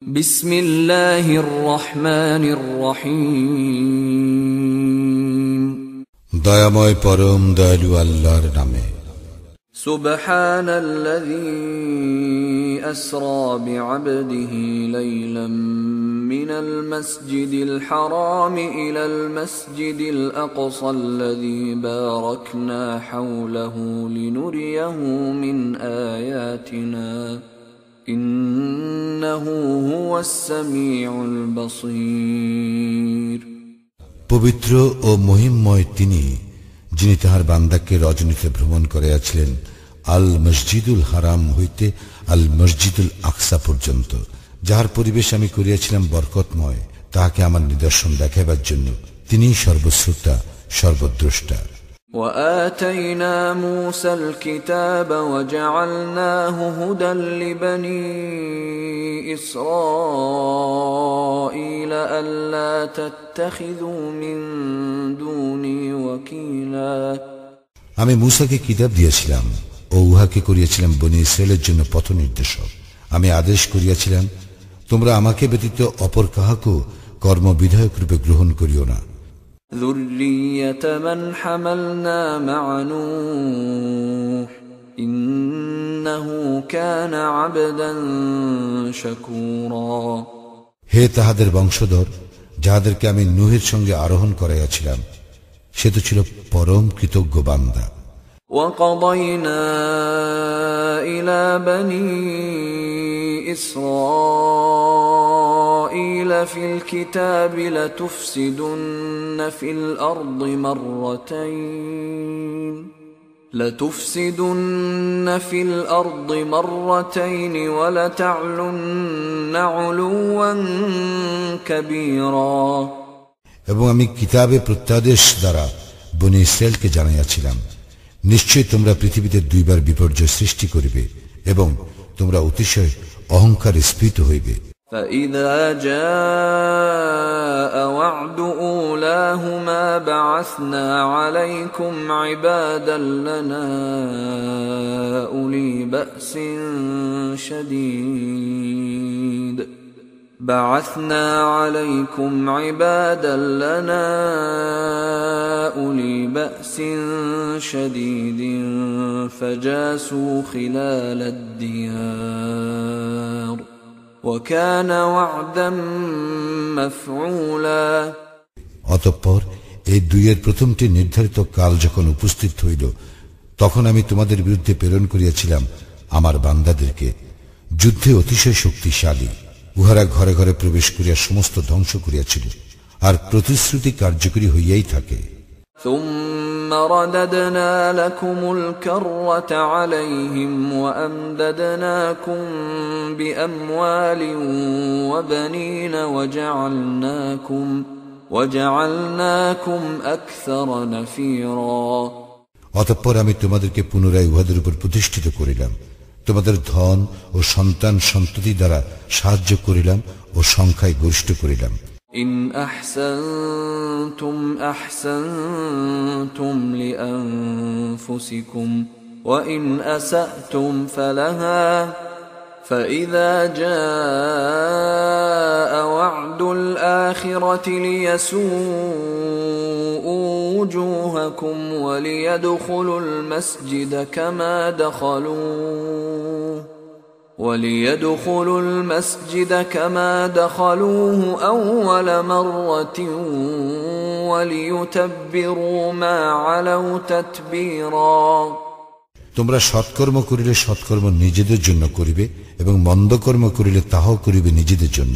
বিসমিল্লাহির রহমানির রহিম। দয়াময় পরম দয়ালু আল্লাহর নামে। সুবহানাল্লাযী আসরা বিআবদিহি লাইলাম মিনাল মাসজিদিল হারাম ইলাল মাসজিদিল আকসাল্লাযী বারাকনা হাওলাহু লিনুরিয়াহু মিন আয়াতিনা ইন্নাহু হুয়াস সামিউল বাসীর। পবিত্র ও মহিমময় তিনি, যিনি তাহার বান্দাকে রজনীতে ভ্রমণ করিয়াছিলেন আল মসজিদুল হারাম হইতে আল মসজিদুল আকসা পর্যন্ত, যাহার পরিবেশ আমি করিয়াছিলাম বরকতময়, তাহাকে আমার নিদর্শন দেখাইবার জন্য। তিনি সর্বশ্রোতা, সর্বদ্রষ্টা। وآتينا موسى الكتاب وجعلناه هدى لبني إسرائيل ألا تتخذوا من دوني وكيلا। আমি মূসাকে কিতাব দিয়েছিলাম ও উহাকে করিয়াছিলাম বনী ইসরায়েলের জন্য পথ নির্দেশক। আমি আদেশ করিয়াছিলাম, তোমরা আমাকে ব্যতীত অপর কাহাকেও কর্মবিধায়ক রূপে গ্রহণ করিও না। ذُرِّيَّةَ مَنْ حَمَلْنَا مَعَ نُوحٍ إِنَّهُ كَانَ عَبْدًا شَكُورًا। হে তাহাদের বংশধর, যাহাদেরকে আমি নূহের সঙ্গে আরোহণ করাইয়াছিলাম, সে তো ছিল পরম কৃতজ্ঞ বান্দা। وَقَضَيْنَا إِلَى بَنِي إِسْرَائِيلَ فِي الْكِتَابِ لَتُفْسِدُنَّ فِي الْأَرْضِ مَرَّتَيْنِ وَلَتَعْلُنَّ عُلُوًّا كَبِيرًا। এবং আমি কিতাবে প্রত্যাদেশ দ্বারা বনী ইসরায়েলকে জানাইয়াছিলাম, নিশ্চয় তোমরা পৃথিবীতে দুইবার বিপর্যয় সৃষ্টি করিবে এবং তোমরা অতিশয় অহংকার স্ফীত হইবে। فَإِذَا جَاءَ وَعْدُ أُولَاهُمَا بَعَثْنَا عَلَيْكُمْ عِبَادًا لَنَا أُولِي بَأْسٍ شديد فجاسوا خلال الديار وكان وعدا مفعولا। অতঃপর এই দুইয়ের প্রথমটি নির্ধারিত কাল যখন উপস্থিত হইল, তখন আমি তোমাদের বিরুদ্ধে প্রেরণ করিয়াছিলাম আমার বান্দাদেরকে, যুদ্ধে অতিশয় শক্তিশালী। উহারা ঘরে ঘরে প্রবেশ করিয়া সমস্ত ধ্বংস করিয়াছিল, আর প্রতিশ্রুতি কার্যকরী হইয়াই থাকে। ثم رددنا لكم الكرة عليهم وأمددناكم بأموال وبنين وجعلناكم أكثر نفيرا। অতঃপর আমি তোমাদেরকে পুনরায় উহাদের উপর প্রতিষ্ঠিত করিলাম, তোমাদের ধন ও সন্তান সন্ততি দ্বারা সাহায্য করিলাম ও সংখ্যায় গরিষ্ঠ করিলাম। إن أحسنتم أحسنتم لأنفسكم وإن أسأتم فلها فإذا جاء وعد الآخرة ليسوءوا وجوهكم وليدخلوا المسجد كما دخلوه أول مرة وليتبروا ما علوا تتبيرا। তোমরা সৎকর্ম করিলে সৎকর্ম নিজেদের জন্য করিবে এবং মন্দ কর্ম করিলে তাহাও করিবে নিজেদের জন্য।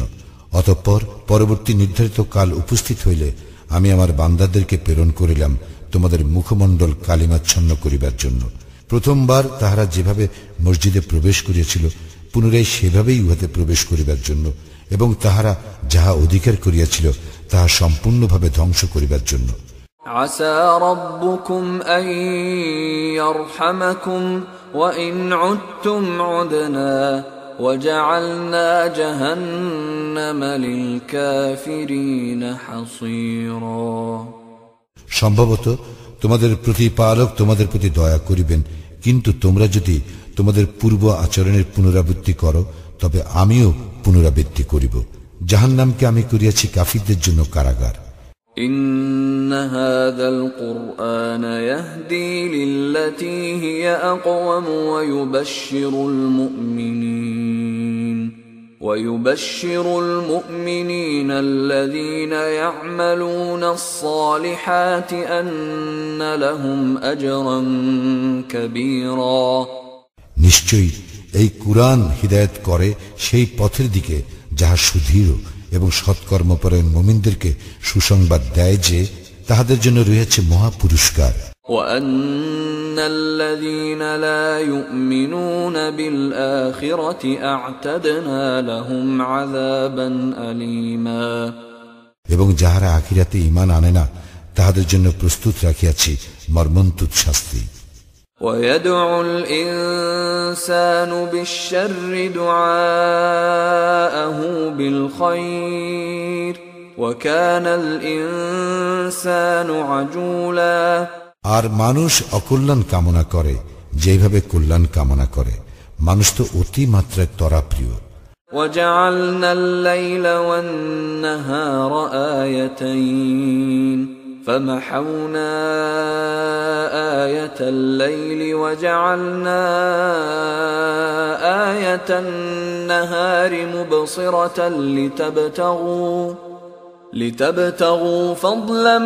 অতঃপর পরবর্তী নির্ধারিত কাল উপস্থিত হইলে আমি আমার বান্দাদেরকে প্রেরণ করিলাম তোমাদের মুখমণ্ডল কালিমাচ্ছন্ন করিবার জন্য। প্রথমবার তাহারা যেভাবে মসজিদে প্রবেশ করিয়াছিল, পুনরায় সেভাবেই উহাতে প্রবেশ করিবার জন্য, এবং তাহারা যাহা অধিকার করিয়াছিল তাহা সম্পূর্ণভাবে ধ্বংস করিবার জন্য। আসা রাব্বুকুম আন ইয়ারহামাকুম ওয়া ইন উদতুম উদনা ওয়া জাআলনা জাহান্নামা লিল কাফিরিনা হাসীরা। সম্ভবত তোমাদের প্রতিপালক তোমাদের প্রতি দয়া করিবেন, কিন্তু তোমরা যদি তোমাদের পূর্ব আচরণের পুনরাবৃত্তি করো, তবে আমিও পুনরাবৃত্তি করিব। জাহান্নামকে আমি করিয়াছি কাফিরদের জন্য কারাগার। إن هذا القرآن يهدي للتي هي أقوم ويبشر المؤمنين الذين يعملون الصالحات أن لهم أجرا كبيرا নিশ্চয়ই এই কুরআন হিদায়াত করে সেই পথের দিকে যাহা সুদৃঢ় এবং সৎকর্মপরায়ণ মুমিনদেরকে সুসংবাদ দেয় যে তাহাদের জন্য রয়েছে মহা পুরস্কার। وأن الذين لا يؤمنون بالآخرة أعتدنا لهم عذابا أليما এবং যাহারা আখিরাতে ঈমান আনে না তাহাদের জন্য প্রস্তুত রাখিয়াছি মর্মন্তুদ শাস্তি। ويدعو الإنسان بالشر دعاءه بالخير وكان الإنسان عجولا আর মানুষ অকল্যাণ কামনা করে যেভাবে কল্যাণ কামনা করে, মানুষ তো অতি মাত্রায় তরাপ্রিয়। وجعلنا الليل والنهار آيتين فمحونا آية الليل وجعلنا آية النهار مبصرة لتبتغوا فضلا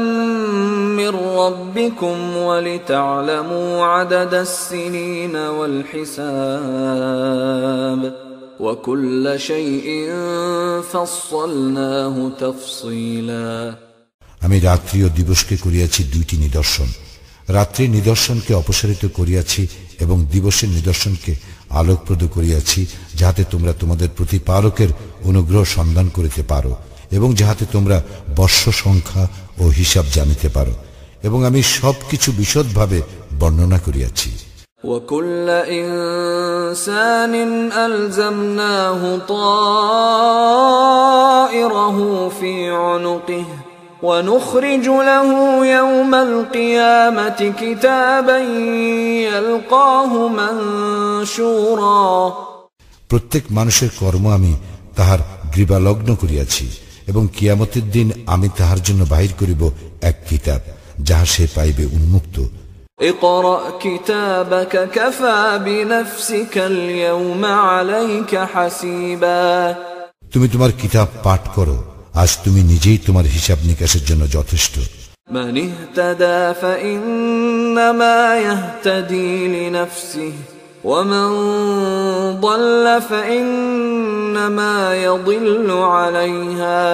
من ربكم ولتعلموا عدد السنين والحساب وكل شيء فصلناه تفصيلا আমি রাত্রি ও দিবসকে করিয়াছি দুইটি নিদর্শন, রাত্রির নিদর্শনকে অপসারিত করিয়াছি এবং দিবসের নিদর্শনকে আলোকপ্রদ করিয়াছি, যাহাতে তোমরা তোমাদের প্রতিপালকের অনুগ্রহ সন্ধান করিতে পারো এবং যাহাতে তোমরা বর্ষ সংখ্যা ও হিসাব জানিতে পারো, এবং আমি সবকিছু বিশদভাবে বর্ণনা করিয়াছি। وكل إنسان ألزمناه طائره في عنقه ونخرج له يوم القيامة كتابا يلقاه منشورا প্রত্যেক মানুষের কর্ম আমি তাহার গ্রীবালগ্ন করিয়াছি এবং কিয়ামতের দিন আমি তাহার জন্য বাহির করিব এক কিতাব, যাহা সে পাইবে উন্মুক্ত। اقرأ كتابك كفى بنفسك اليوم عليك حسيبا তুমি তোমার কিতাব পাঠ করো, আজ তুমি নিজেই তোমার হিসাব নিকাশের জন্য যথেষ্ট। من اهتدى فإنما يهتدي لنفسه ومن ضل فإنما يضل عليها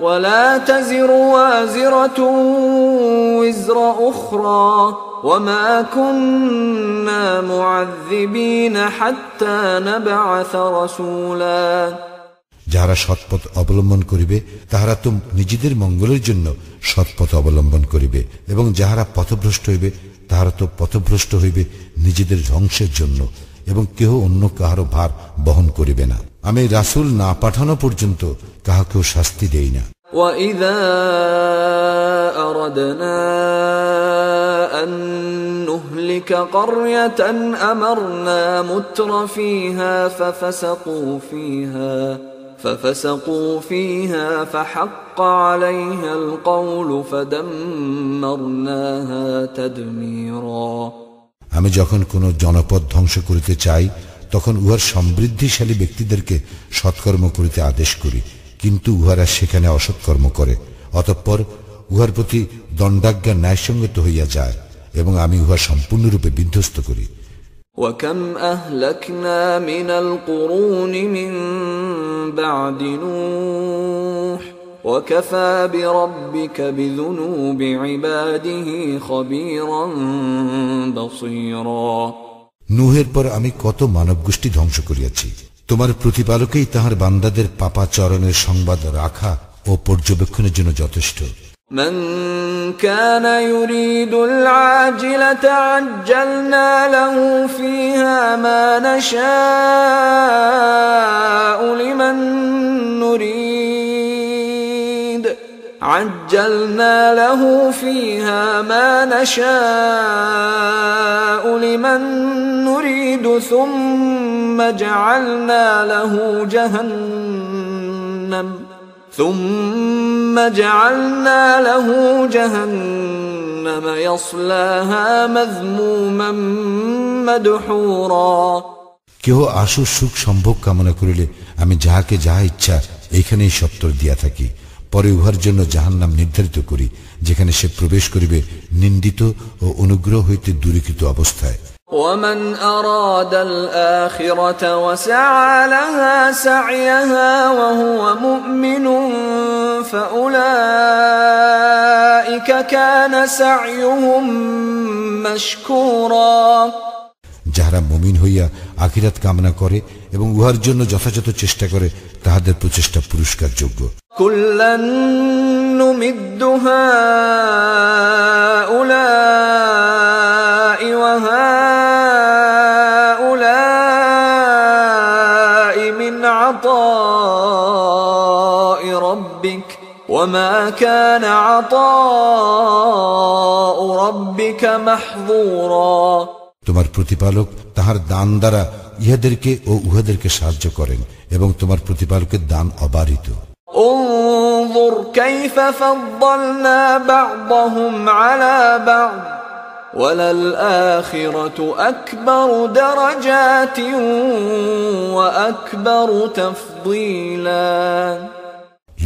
ولا تزر وازرة وزر أخرى وما كنا معذبين حتى نبعث رسولا যাহারা সৎপথ অবলম্বন করিবে তাহারা তো নিজেদের মঙ্গলের জন্য সৎপথ অবলম্বন করিবে, এবং যাহারা পথভ্রষ্ট হইবে তাহারা তো পথভ্রষ্ট হইবে নিজেদের ধ্বংসের জন্য, এবং কেহ অন্য কাহারও ভার বহন করিবে না। আমি রাসূল না পাঠানো পর্যন্ত কাহাকেও শাস্তি দেই না। وَإِذَا أَرَدْنَا أَن نُّهْلِكَ قَرْيَةً أَمَرْنَا مُتْرَ فِيهَا فَفَسَقُوا فِيهَا فَحَقَّ عَلَيْهَا الْقَوْلُ فَدَمَّرْنَاهَا تَدْمِيرًا আমি যখন কোন জনপদ ধ্বংস করিতে চাই তখন উহার সমৃদ্ধিশালী ব্যক্তিদেরকে সৎকর্ম করিতে আদেশ করি, কিন্তু উহারা সেখানে অসৎকর্ম করে, অতঃপর উহার প্রতি দণ্ডাজ্ঞা ন্যায়সঙ্গত হইয়া যায় এবং আমি উহা সম্পূর্ণরূপে বিধ্বস্ত করি। وَكَمْ أَهْلَكْنَا مِنَ الْقُرُونِ مِنْ بَعْدِ نُوحٍ وَكَفَى بِرَبِّكَ بِذُنُوبِ عِبَادِهِ خَبِيرًا بَصِيرًا নূহের পর আমি কত মানব গোষ্ঠী ধ্বংস করিয়াছি, তোমার প্রতিপালকেই তাহার বান্দাদের পাপাচরণের সংবাদ রাখা ও পর্যবেক্ষণের জন্য যথেষ্ট। من كان يريد العاجلة عجلنا له فيها ما نشاء لمن نريد عجلنا له فيها ما نشاء لمن نريد ثم جعلنا له جهنم يصلاها مذموما مدحورا কেহ আশু সুখ সম্ভোগ কামনা করিলে আমি যাহাকে যাহা ইচ্ছা এইখানেই সত্তর দিয়া থাকি, পরে উহার জন্য জাহান্নাম নির্ধারিত করি, যেখানে সে প্রবেশ করিবে নিন্দিত ও অনুগ্রহ হইতে দূরীকৃত অবস্থায়। ومن أراد الآخرة وسعى لها سعيها وهو مؤمن فأولئك كان سعيهم مشكورا যাহারা মুমিন হইয়া আখিরাত কামনা করে এবং উহার জন্য যথাযথ চেষ্টা করে তাহাদের প্রচেষ্টা পুরস্কার যোগ্য। কুল্লান নুমিদ্দু হাউলাই ওয়া হাউলাই মিন আতাই রাব্বিক ওয়া মা কানা আতাউ রাব্বিকা মাহযুরা। তোমার প্রতিপালক তাহার দান দ্বারা ইহাদেরকে ও উহাদেরকে সাহায্য করেন এবং তোমার প্রতিপালকের দান অবারিত। انظر كيف فضلنا بعضهم على بعض وللآخرة أكبر درجات وأكبر تفضيلا।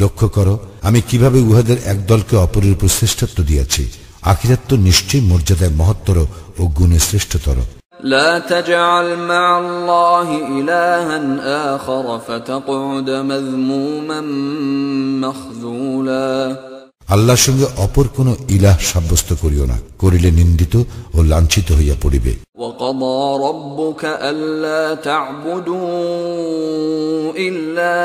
লক্ষ্য করো আমি কিভাবে উহাদের একদলকে অপরের উপর শ্রেষ্ঠত্ব দিয়েছি। আখিরাত তো নিশ্চয়ই মর্যাদায় মহত্তর ও গুণে শ্রেষ্ঠতর। لا تجعل مع الله إلها آخر فتقعد مذموما مخذولا। আল্লাহর সঙ্গে অপর কোন ইলাহ সাব্যস্ত করিও না, করিলে নিন্দিত ও লাঞ্ছিত হইয়া পড়িবে। وقضى ربك ألا تعبدوا إلا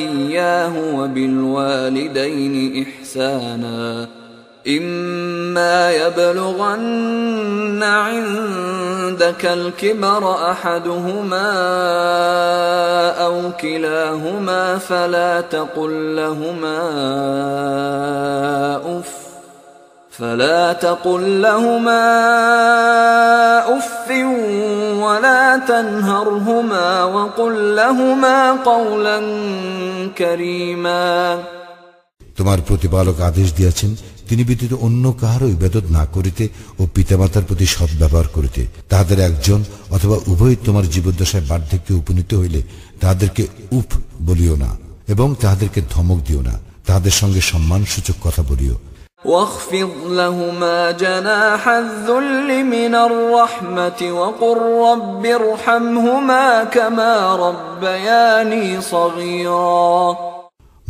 إياه وبالوالدين إحسانا إما يبلغن عندك الكبر أحدهما أو كلاهما فلا تقل لهما أف ولا تنهرهما وقل لهما قولا كريما। তোমার প্রতিপালক আদেশ দিয়েছেন তিনি ব্যতীত অন্য কাহারও ইবাদত না করিতে ও পিতামাতার প্রতি সদ্ব্যবহার করিতে। তাহাদের একজন অথবা উভয় তোমার জীবদ্দশায় বার্ধক্যে উপনীত হইলে তাহাদেরকে উফ বলিও না এবং তাহাদেরকে ধমক দিও না, তাহাদের সঙ্গে সম্মানসূচক কথা বলিও। واخفض لهما جناح الذل من الرحمة وقل رب ارحمهما كما ربياني صغيرا।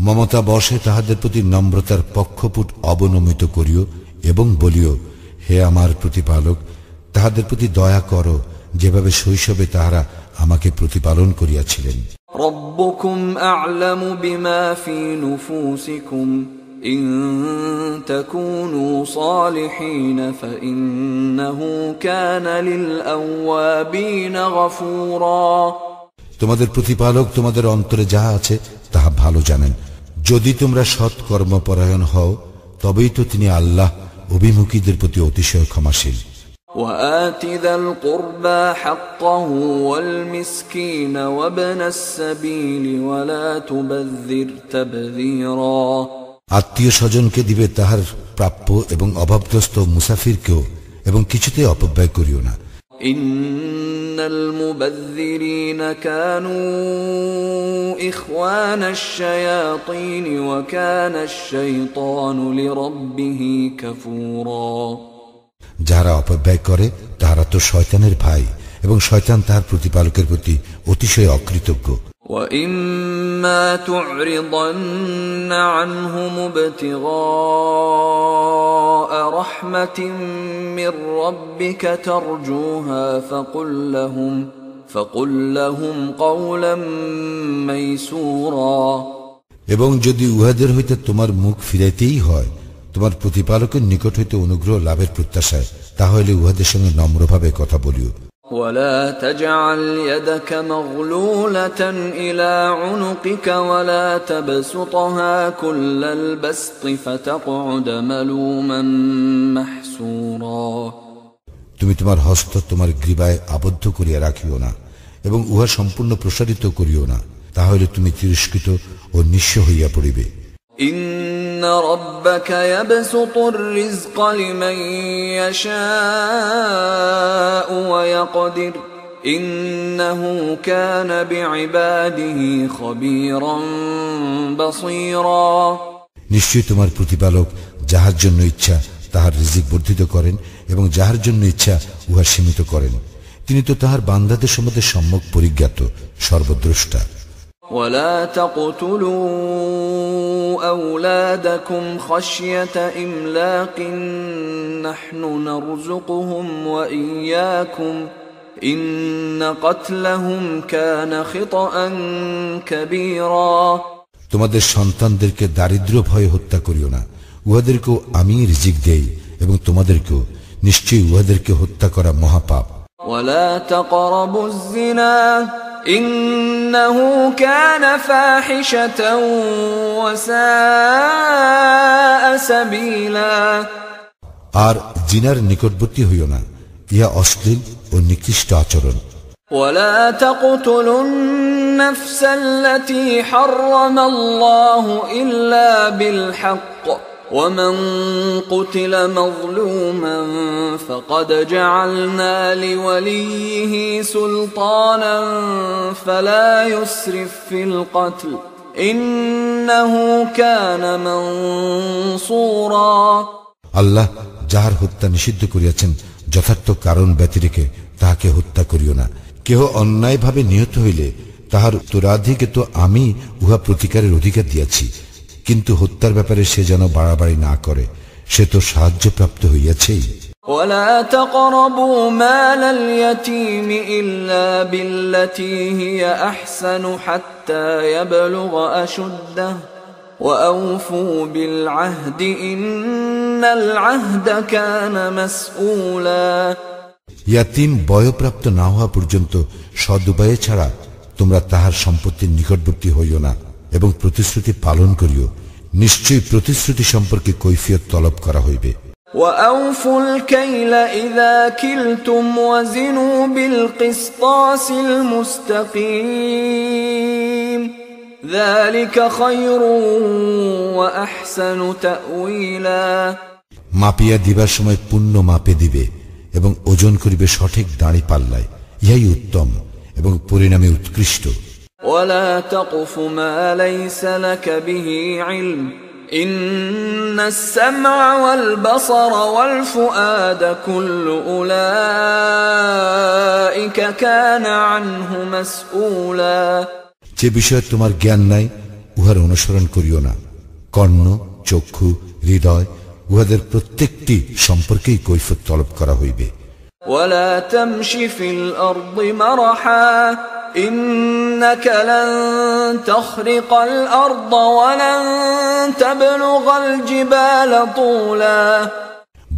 মমতা বশে তাহাদের প্রতি নম্রতার পক্ষপুট অবনমিত করিও এবং বলিও, হে আমার প্রতিপালক, তাহাদের প্রতি দয়া করো যেভাবে শৈশবে তাহারা আমাকে প্রতিপালন করিয়াছিলেন। রব্বুকুম আ'লামু বিমা ফি নুফুসিকুম ইন তাকুনু সালিহিন ফাইন্নাহু কানা লিল আওয়াবিন গফুরা। তোমাদের প্রতিপালক তোমাদের অন্তরে যাহা আছে তাহা ভালো জানেন। যদি তোমরা সৎ কর্মপরায়ণ হও তবেই তো তিনি আল্লাহ অভিমুখীদের প্রতি অতিশয় ক্ষমাশীল। وآت ذا القربى حقه والمسكين وابن السبيل ولا تبذر تبذيرا। আত্মীয় স্বজনকে দিবে তাহার প্রাপ্য এবং অভাবগ্রস্ত মুসাফিরকেও, এবং কিছুতেই অপব্যয় করিও না। ইন্নাল মুবাযযিরিনা কানু ইখওয়ানাশ শায়াতিন ওয়া কানাশ শাইতানু লিরাব্বিহি কাফুরা। যারা অপব্যয় করে তাহারা তো শয়তানের ভাই এবং শয়তান তাহার প্রতিপালকের প্রতি অতিশয় অকৃতজ্ঞ। وَإِمَّا تُعْرِضَنَّ عَنْهُمُ ابْتِغَاءَ رَحْمَةٍ مِّن رَّبِّكَ تَرْجُوهَا فَقُل لَّهُمْ قَوْلًا مَّيْسُورًا। এবং যদি উহাদের হইতে তোমার মুখ ফিরাইতেই হয় তোমার প্রতিপালকের নিকট হইতে অনুগ্রহ লাভের প্রত্যাশায়, তাহলে উহাদের সঙ্গে নম্রভাবে কথা বলিও। ولا تجعل يدك مغلولة إلى عنقك ولا تبسطها كل البسط فتقعد ملوما محسورا তুমি তোমার হস্ত তোমার গ্রীবায় আবদ্ধ করিয়া রাখিও না এবং উহা সম্পূর্ণ প্রসারিত করিও না, তাহলে তুমি তিরস্কৃত ও নিঃস্ব হইয়া পড়িবে। إن ربك يبسط الرزق لمن يشاء ويقدر إنه كان بعباده خبيرا بصيرا নিশ্চয়ই তোমার প্রতিপালক যাহার জন্য ইচ্ছা তাহার রিজিক বর্ধিত করেন এবং যাহার জন্য ইচ্ছা উহা সীমিত করেন। তিনি তো তাহার বান্দাদের সম্বন্ধে সম্যক পরিজ্ঞাত, সর্বদ্রষ্টা। ولا تقتلوا أولادكم خشية إملاق نحن نرزقهم وإياكم إن قتلهم كان خطأ كبيرا তোমাদের সন্তানদেরকে দারিদ্র্য ভয়ে হত্যা করিও না, উহাদেরকেও আমি রিজিক দেই এবং তোমাদেরকেও, নিশ্চয়ই উহাদেরকে হত্যা করা মহাপাপ। ولا تقربوا الزنا إنه كان فاحشة وساء سبيلا আর জিনার নিকটবর্তী হইও না, ইহা অশ্লীল ও নিকৃষ্ট আচরণ। ولا تقتلوا النفس التي حرم الله إلا بالحق ومن قتل مظلوما فقد جعلنا لوليه سلطانا فلا يسرف في القتل إنه كان منصورا আল্লাহ যাহার হত্যা নিষিদ্ধ করিয়াছেন যথার্থ কারণ ব্যতিরেকে তাহাকে হত্যা করিও না। কেহ অন্যায়ভাবে নিহত হইলে তাহার উত্তরাধিকে তো আমি উহা প্রতিকারের অধিকার দিয়াছি, কিন্তু হত্যার ব্যাপারে সে যেন বাড়াবাড়ি না করে, সে তো সাহায্যপ্রাপ্ত হইয়াছেই। ولا تقربوا مال اليتيم إلا بالتي هي أحسن حتى يبلغ أشده وأوفوا بالعهد إن العهد كان مسؤولا ইয়াতিম বয়প্রাপ্ত না হওয়া পর্যন্ত সদুপায়ে ছাড়া তোমরা তাহার সম্পত্তির নিকটবর্তী হইও না এবং প্রতিশ্রুতি পালন করিও, নিশ্চয়ই প্রতিশ্রুতি সম্পর্কে কৈফিয়ত তলব করা হইবে। وأوفوا الكيل إذا كلتم وزنوا بالقسطاس المستقيم ذلك خير وأحسن تأويلا মাপিয়া দিবার সময় পূর্ণ মাপে দিবে এবং ওজন করিবে সঠিক দাঁড়ি পাল্লায়, ইহাই উত্তম এবং পরিণামে উৎকৃষ্ট। ولا تقف ما ليس لك به علم إن السمع والبصر والفؤاد كل أولئك كان عنه مسؤولا যে বিষয়ে তোমার জ্ঞান নাই উহার অনুসরণ করিও না। কর্ণ, চক্ষু, হৃদয় উহাদের প্রত্যেকটি সম্পর্কেই কৈফিয়ত তলব করা হইবে। ولا تمش في الأرض مرحا إنك لن تخرق الأرض ولن تبلغ الجبال طولا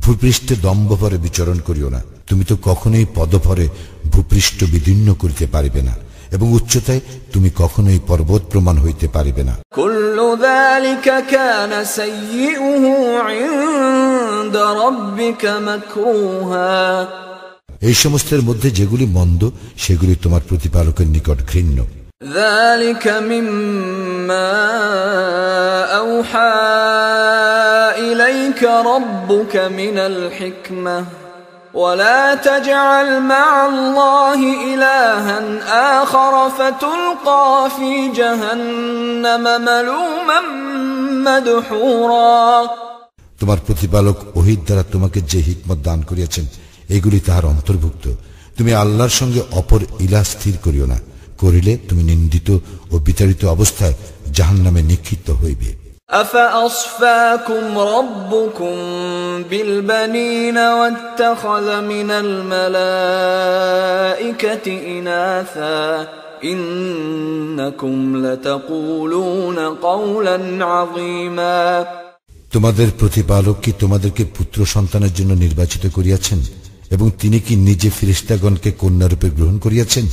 ভূপৃষ্ঠে দম্ভভরে বিচরণ করিও না, তুমি তো কখনোই পদভরে ভূপৃষ্ঠ বিদীর্ণ করিতে পারিবে না এবং উচ্চতায় তুমি কখনোই পর্বত প্রমাণ হইতে পারিবে না। كل ذلك كان سيئه عند ربك مكروها এই সমস্তের মধ্যে যেগুলি মন্দ সেগুলি তোমার প্রতিপালকের নিকট ঘৃণ্য। ذلك مما أوحى إليك ربك من الحكمة ولا تجعل مع الله إلها آخر فتلقى في جهنم ملوما مدحورا তোমার প্রতিপালক ওহীর দ্বারা তোমাকে যে হিকমত দান করিয়াছেন এগুলি তাহার অন্তর্ভুক্ত। তুমি আল্লাহর সঙ্গে অপর ইলাহ স্থির করিও না, করিলে তুমি নিন্দিত ও বিতাড়িত অবস্থায় জাহান্নামে নিক্ষিপ্ত হইবে। أفأصفاكم ربكم بالبنين واتخذ من الملائكة إناثا إنكم لتقولون قولا عظيما তোমাদের প্রতিপালক কি তোমাদেরকে পুত্র সন্তানের জন্য নির্বাচিত করিয়াছেন? এবং তিনি কি নিজে ফেরেশতাগণকে কন্যারূপে গ্রহণ করিয়াছেন?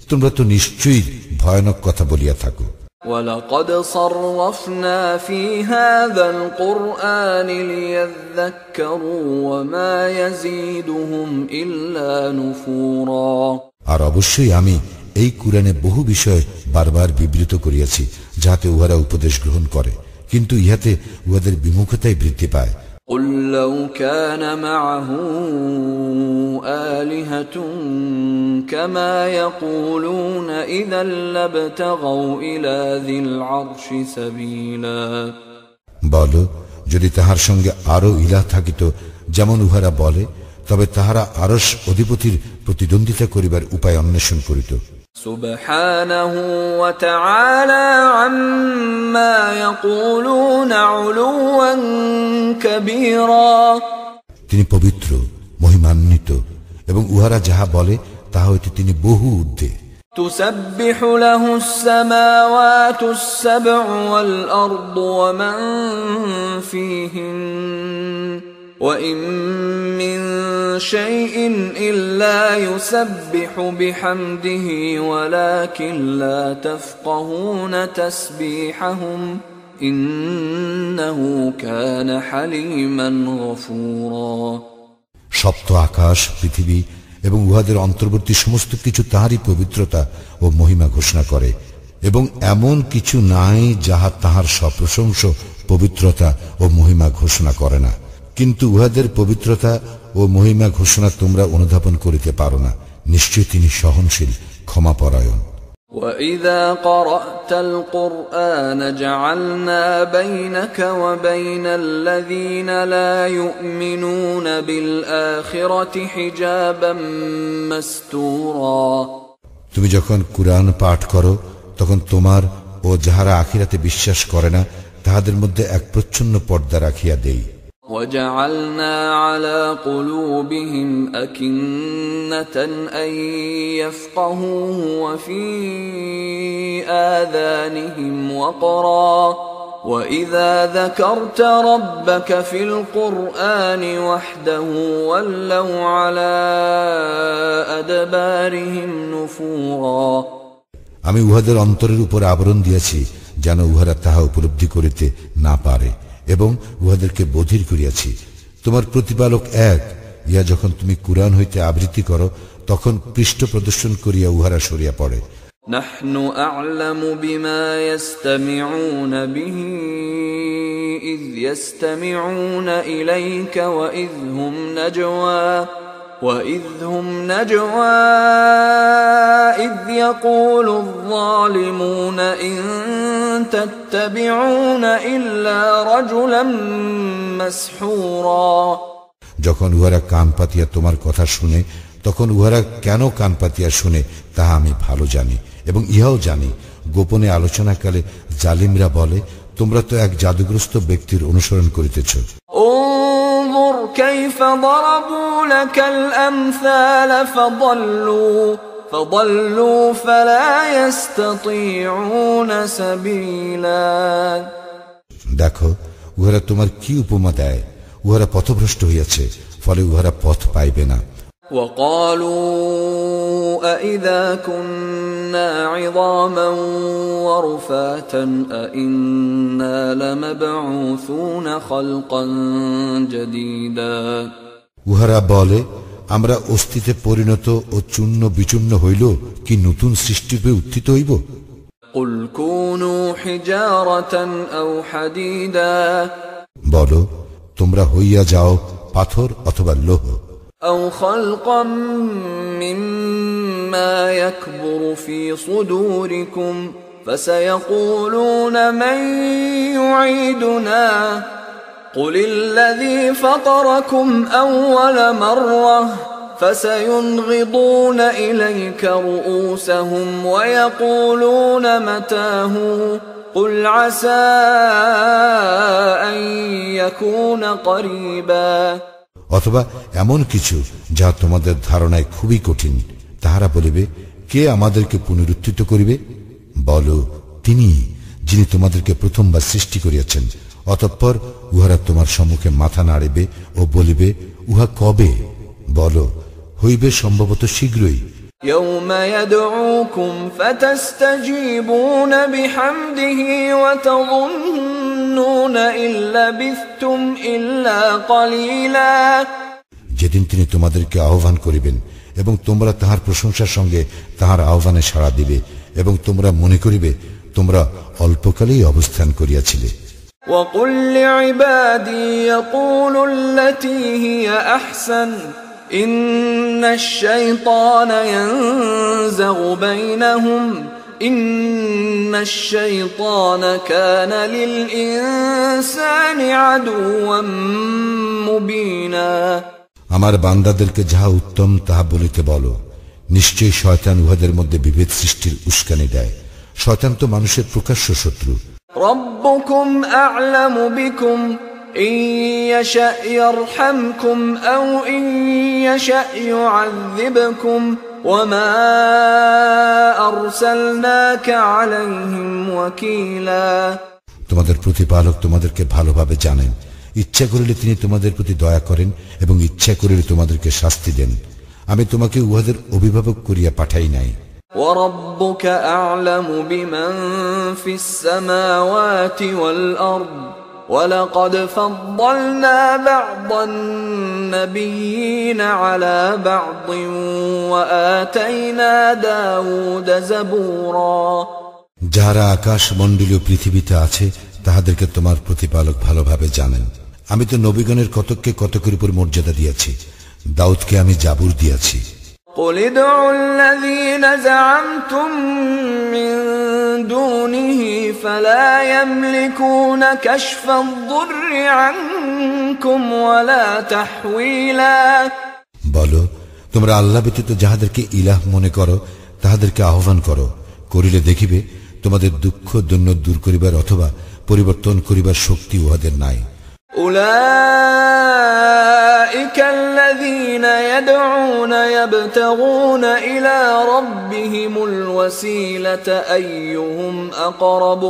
তোমরা তো নিশ্চয়ই ভয়ানক কথা বলিয়া থাকো। وَلَقَدْ صَرَّفْنَا فِي هَذَا الْقُرْآنِ لِيَذَّكَّرُوا وَمَا يَزِيدُهُمْ إِلَّا نُفُورًا। আর অবশ্যই আমি এই কুরআনে বহু বিষয় বারবার বিবৃত করিয়াছি, যাতে উহারা উপদেশ গ্রহণ করে, কিন্তু ইহাতে উহাদের বিমুখতাই বৃদ্ধি পায়। قُلْ لَوْ كَانَ مَعَهُ آلِهَةٌ كَمَا يَقُولُونَ إِذًا لَابْتَغَوْا إِلَى ذِي الْعَرْشِ سَبِيلًا। বলো, যদি তাহার সঙ্গে আরো ইলাহ থাকিত যেমন উহারা বলে, তবে তাহারা আরশ অধিপতির প্রতিদ্বন্দ্বিতা করিবার উপায় অন্বেষণ করিত। সুবহানাহু ওয়া তাআলা আম্মা ইয়াকুলুনা উলুওয়ান কাবীরা। তিনি পবিত্র, মহিমান্বিত, এবং উহারা যাহা বলে তাহা হইতে তিনি বহু ঊর্ধ্বে। তুসাব্বিহু লাহুস সামাওয়াতুস সাব'উ ওয়াল আরদু ওয়া মান ফীহিন وَإِن مِّن شَيْءٍ إِلَّا يُسَبِّحُ بِحَمْدِهِ وَلَكِن لَّا تَفْقَهُونَ تَسْبِيحَهُمْ إِنَّهُ كَانَ حَلِيمًا غَفُورًا। সপ্ত আকাশ, পৃথিবী এবং উহাদের অন্তর্বর্তী সমস্ত কিছু তাহারই পবিত্রতা ও মহিমা ঘোষণা করে, এবং এমন কিছু নাই যাহা তাহার সপ্রশংস পবিত্রতা ও মহিমা ঘোষণা করে না। কিন্তু উহাদের পবিত্রতা ও মহিমা ঘোষণা তোমরা অনুধাবন করিতে পারো না। নিশ্চয় তিনি সহনশীল, ক্ষমাপরায়ণ। وَإِذَا قَرَأْتَ الْقُرْآنَ جَعَلْنَا بَيْنَكَ وَبَيْنَ الَّذِينَ لَا يُؤْمِنُونَ بِالْآخِرَةِ حِجَابًا مَسْتُورًا। তুমি যখন কুরআন পাঠ করো, তখন তোমার ও যাহারা আখিরাতে বিশ্বাস করে না তাহাদের মধ্যে এক প্রচ্ছন্ন পর্দা রাখিয়া দেই। وَجَعَلْنَا عَلَى قُلُوبِهِمْ أَكِنَّةً أَن يَفْقَهُوهُ وَفِي آذَانِهِمْ وَقْرًا وَإِذَا ذَكَرْتَ رَبَّكَ فِي الْقُرْآنِ وَحْدَهُ وَلَّوْا عَلَى أَدْبَارِهِمْ نُفُورًا। আমি উহাদের অন্তরের উপর আবরণ দিয়েছি, যেন উহারা তাহা উপলব্ধি করিতে না পারে, এবং উহাদেরকে বধির করিয়াছি। তোমার প্রতিপালক এক। ইয়া যখন তুমি কুরআন হইতে আবৃত্তি করো, তখন পৃষ্ঠ প্রদর্শন করিয়া উহারা সরিয়া পড়ে। নাহনু আ'লামু বিমা ইয়াসতামিউনা বিহি ইয ইয়াসতামিউনা ইলাইকা ওয়া ইয হুম নাজওয়া إذ يقول الظالمون إن تتبعون إلا رجلا مسحورا। যখন উহারা কান পাতিয়া তোমার কথা শুনে, তখন উহারা কেন কান পাতিয়া শুনে তাহা আমি ভালো জানি, এবং ইহাও জানি গোপনে আলোচনাকালে জালিমরা বলে, তোমরা তো এক জাদুগ্রস্ত ব্যক্তির অনুসরণ করিতেছ। انظر كيف ضربوا لك الأمثال فضلوا فلا يستطيعون سبيلا। দেখো উহারা তোমার কি উপমা দেয়, উহারা পথভ্রষ্ট হইয়াছে, ফলে উহারা পথ পাইবে না। وقالوا أإذا كنا عظاما ورفاتا أإنا لمبعوثون خلقا جديدا। উহারা বলে, আমরা অস্থিতে পরিণত ও চূর্ণ বিচূর্ণ হইল কি নতুন সৃষ্টিরূপে উত্থিত হইব? قل كونوا حجارة أو حديدا। বলো, তোমরা হইয়া যাও পাথর অথবা লোহ। أو خلقا مما يكبر في صدوركم فسيقولون من يعيدنا قل الذي فطركم أول مرة فسينغضون إليك رؤوسهم ويقولون متاه قل عسى أن يكون قريبا। অথবা এমন কিছু যা তোমাদের ধারণায় খুবই কঠিন, তাহারা বলিবে, কে আমাদেরকে পুনরুত্থিত করিবে? বলো, তিনি যিনি তোমাদেরকে প্রথমবার সৃষ্টি করিয়াছেন। অতঃপর উহারা তোমার সম্মুখে মাথা নাড়িবে ও বলিবে, উহা কবে? বলো, হইবে সম্ভবত শীঘ্রই। يوم يدعوكم فتستجيبون بحمده وتظنون إن لبثتم إلا قليلا। যেদিন তিনি তোমাদেরকে আহ্বান করিবেন এবং তোমরা তাহার প্রশংসার সঙ্গে তাহার আহ্বানে সাড়া দিবে এবং তোমরা মনে করিবে তোমরা অল্পকালেই অবস্থান করিয়াছিলে। وقل لعبادي يقولوا التي هي أحسن إن الشيطان ينزغ بينهم إن الشيطان كان للإنسان عدوا مبينا। আমার বান্দাদেরকে যাহা উত্তম তাহা বলিতে বলো, নিশ্চয়ই শয়তান উহাদের মধ্যে বিভেদ সৃষ্টির উস্কানি দেয়। শয়তান তো মানুষের প্রকাশ্য শত্রু। ربكم أعلم بكم إن يشأ يرحمكم أو إن يشأ يعذبكم وما أرسلناك عليهم وكيلا। তোমাদের প্রতিপালক তোমাদেরকে ভালোভাবে জানেন। ইচ্ছা করিলে তিনি তোমাদের প্রতি দয়া করেন এবং ইচ্ছা করিলে তোমাদেরকে শাস্তি দেন। আমি তোমাকে উহাদের অভিভাবক করিয়া পাঠাই নাই। وَرَبُّكَ أَعْلَمُ بِمَنْ فِي السَّمَاوَاتِ وَالْأَرْضِ وَلَقَدْ فَضَّلْنَا بَعْضَ النَّبِيِّينَ عَلَى بَعْضٍ وَآتَيْنَا دَاوُودَ زَبُورًا। যারা আকাশ মণ্ডলীয় পৃথিবীতে আছে তাহাদেরকে তোমার প্রতিপালক ভালোভাবে জানেন। আমি তো নবীগণের কতককে কতকের উপর মর্যাদা দিয়াছি, দাউদকে আমি জাবুর দিয়াছি। قُلِ ادْعُوا الَّذِينَ زَعَمْتُم مِّن دُونِهِ فَلَا يَمْلِكُونَ كَشْفَ الضُّرِّ عَنكُمْ وَلَا تَحْوِيلًا। বলো, তোমরা আল্লাহ ব্যতীত যাহাদেরকে ইলাহ মনে করো তাহাদেরকে আহ্বান করো, করিলে দেখিবে তোমাদের দুঃখ দৈন্য দূর করিবার অথবা পরিবর্তন করিবার শক্তি উহাদের নাই। أولئك الذين يدعون يبتغون إلى ربهم الوسيلة أيهم أقرب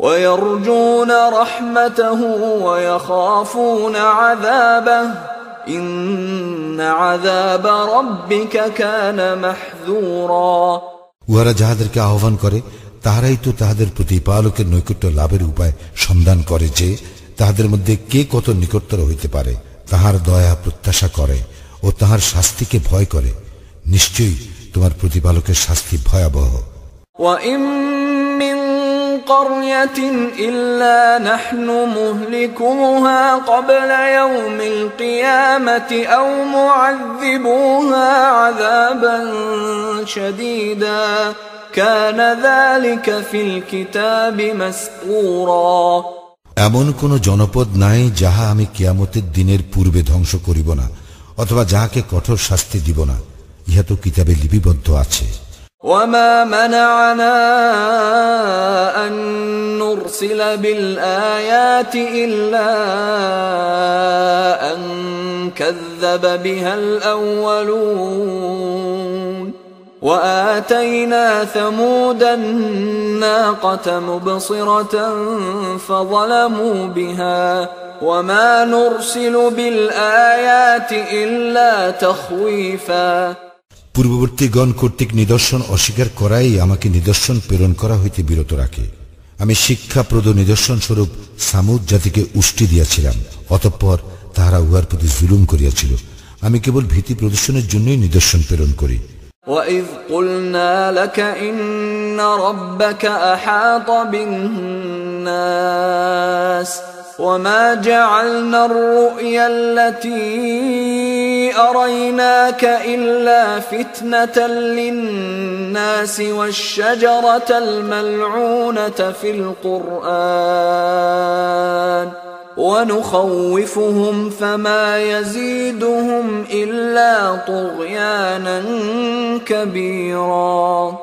ويرجون رحمته ويخافون عذابه إن عذاب ربك كان محذورا। উহারা যাহাদেরকে আহ্বান করে তাহারাই তো তাহাদের প্রতিপালকের নৈকট্য লাভের উপায় সন্ধান করে যে তাহাদের মধ্যে কে কত নিকটতর হইতে পারে, তাহার দয়া প্রত্যাশা করে ও তাহার শাস্তিকে ভয় করে। নিশ্চয়ই তোমার প্রতিপালকের শাস্তি ভয়াবহ। وَإِن مِّن قَرْيَةٍ إِلَّا نَحْنُ مُهْلِكُوهَا قَبْلَ يَوْمِ الْقِيَامَةِ أَوْ مُعَذِّبُوهَا عَذَابًا شَدِيدًا كَانَ ذَلِكَ فِي الْكِتَابِ مَسْطُورًا। এমন কোন জনপদ নাই যাহা আমি কিয়ামতের দিনের পূর্বে ধ্বংস করিব না অথবা যাহাকে কঠোর শাস্তি দিব না, ইহা তো কিতাবে লিপিবদ্ধ আছে। وَمَا مَنَعَنَا أَن نُّرْسِلَ بِالْآيَاتِ إِلَّا أَن كَذَّبَ بِهَا الْأَوَّلُونَ وَآتَيْنَا ثَمُودَ النَّاقَةَ مُبْصِرَةً فَظَلَمُوا بِهَا وَمَا نُرْسِلُ بِالْآيَاتِ إِلَّا تَخْوِيفًا। পূর্ববর্তীগণ কর্তৃক নিদর্শন অস্বীকার করাই আমাকে নিদর্শন প্রেরণ করা হইতে বিরত রাখে। আমি শিক্ষাপ্রদ নিদর্শন স্বরূপ সামুদ জাতিকে উষ্টি দিয়াছিলাম, অতঃপর তাহারা উহার প্রতি জুলুম করিয়াছিল। আমি কেবল ভীতি প্রদর্শনের জন্যই নিদর্শন প্রেরণ করি। وَإِذْ قُلْنَا لَكَ إِنَّ رَبَّكَ أَحَاطَ بِالنَّاسِ وَمَا جَعَلْنَا الرُّؤْيَا الَّتِي أَرَيْنَاكَ إِلَّا فِتْنَةً لِلنَّاسِ وَالشَّجَرَةَ الْمَلْعُونَةَ فِي الْقُرْآنِ وَنُخَوِّفُهُمْ فَمَا يَزِيدُهُمْ إِلَّا طُغْيَانًا كَبِيرًا।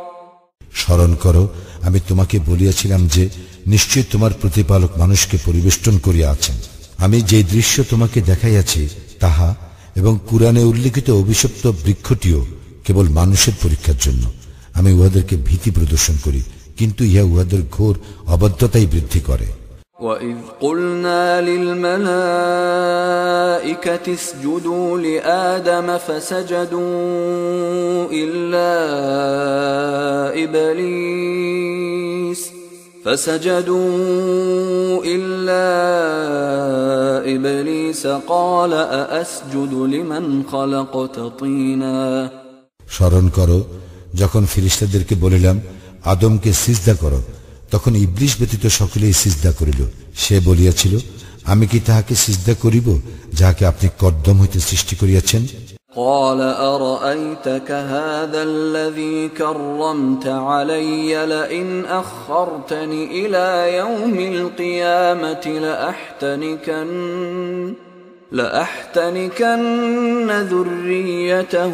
স্মরণ করো, আমি তোমাকে বলিয়াছিলাম যে নিশ্চয় তোমার প্রতিপালক মানুষকে পরিবেষ্টন করিয়া আছেন। আমি যে দৃশ্য তোমাকে দেখাইয়াছি তাহা এবং কুরআনে উল্লিখিত অভিশপ্ত বৃক্ষটিও কেবল মানুষের পরীক্ষার জন্য। আমি উহাদেরকে ভীতি প্রদর্শন করি, কিন্তু ইহা উহাদের ঘোর অবাধ্যতাই বৃদ্ধি করে। وَإِذْ قُلْنَا لِلْمَلَائِكَةِ اسْجُدُوا لِآدَمَ فَسَجَدُوا إِلَّا إِبْلِيسَ قَالَ أَأَسْجُدُ لِمَنْ خَلَقْتَ طِينًا স্মরণ করো যখন ফেরেশতাদেরকে বলিলাম আদমকে সিজদা করো, তখন ইবলিস ব্যতীত সকলেই সিজদা করিল। সে বলিয়াছিল, আমি কি তাহাকে সিজদা করিব যাহাকে আপনি কর্দম হইতে সৃষ্টি করিয়াছেন? قال أرأيتك هذا الذي كرمت علي لئن أخرتني إلى يوم القيامة لأحتنكن ذريته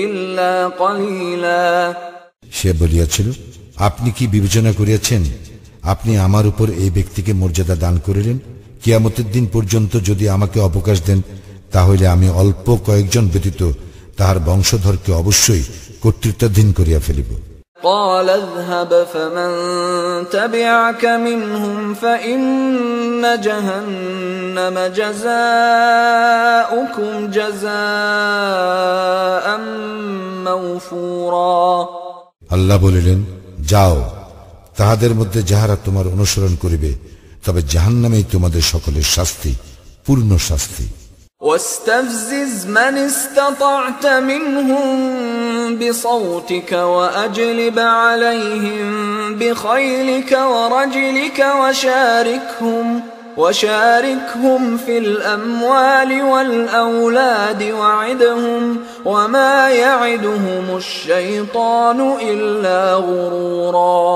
إلا قليلا সে বলিয়াছিল, আপনি কি বিবেচনা করিয়াছেন আপনি আমার উপর এই ব্যক্তিকে মর্যাদা দান করিলেন? কিয়ামতের দিন পর্যন্ত যদি আমাকে অবকাশ দেন, তাহলে আমি অল্প কয়েকজন ব্যতীত তাহার বংশধরকে অবশ্যই কর্তৃত্বাধীন করিয়া ফেলিব। قال اذهب فمن تبعك منهم فإن جهنم جزاؤكم جزاء موفورا আল্লাহ বলিলেন, যাও, তাহাদের মধ্যে যাহারা তোমার অনুসরণ করিবে, তবে জাহান্নামেই তোমাদের সকলের শাস্তি, পূর্ণ শাস্তি। واستفزز من استطعت منهم بصوتك وأجلب عليهم بخيلك ورجلك وشاركهم في الأموال والأولاد وعدهم وما يعدهم الشيطان إلا غرورا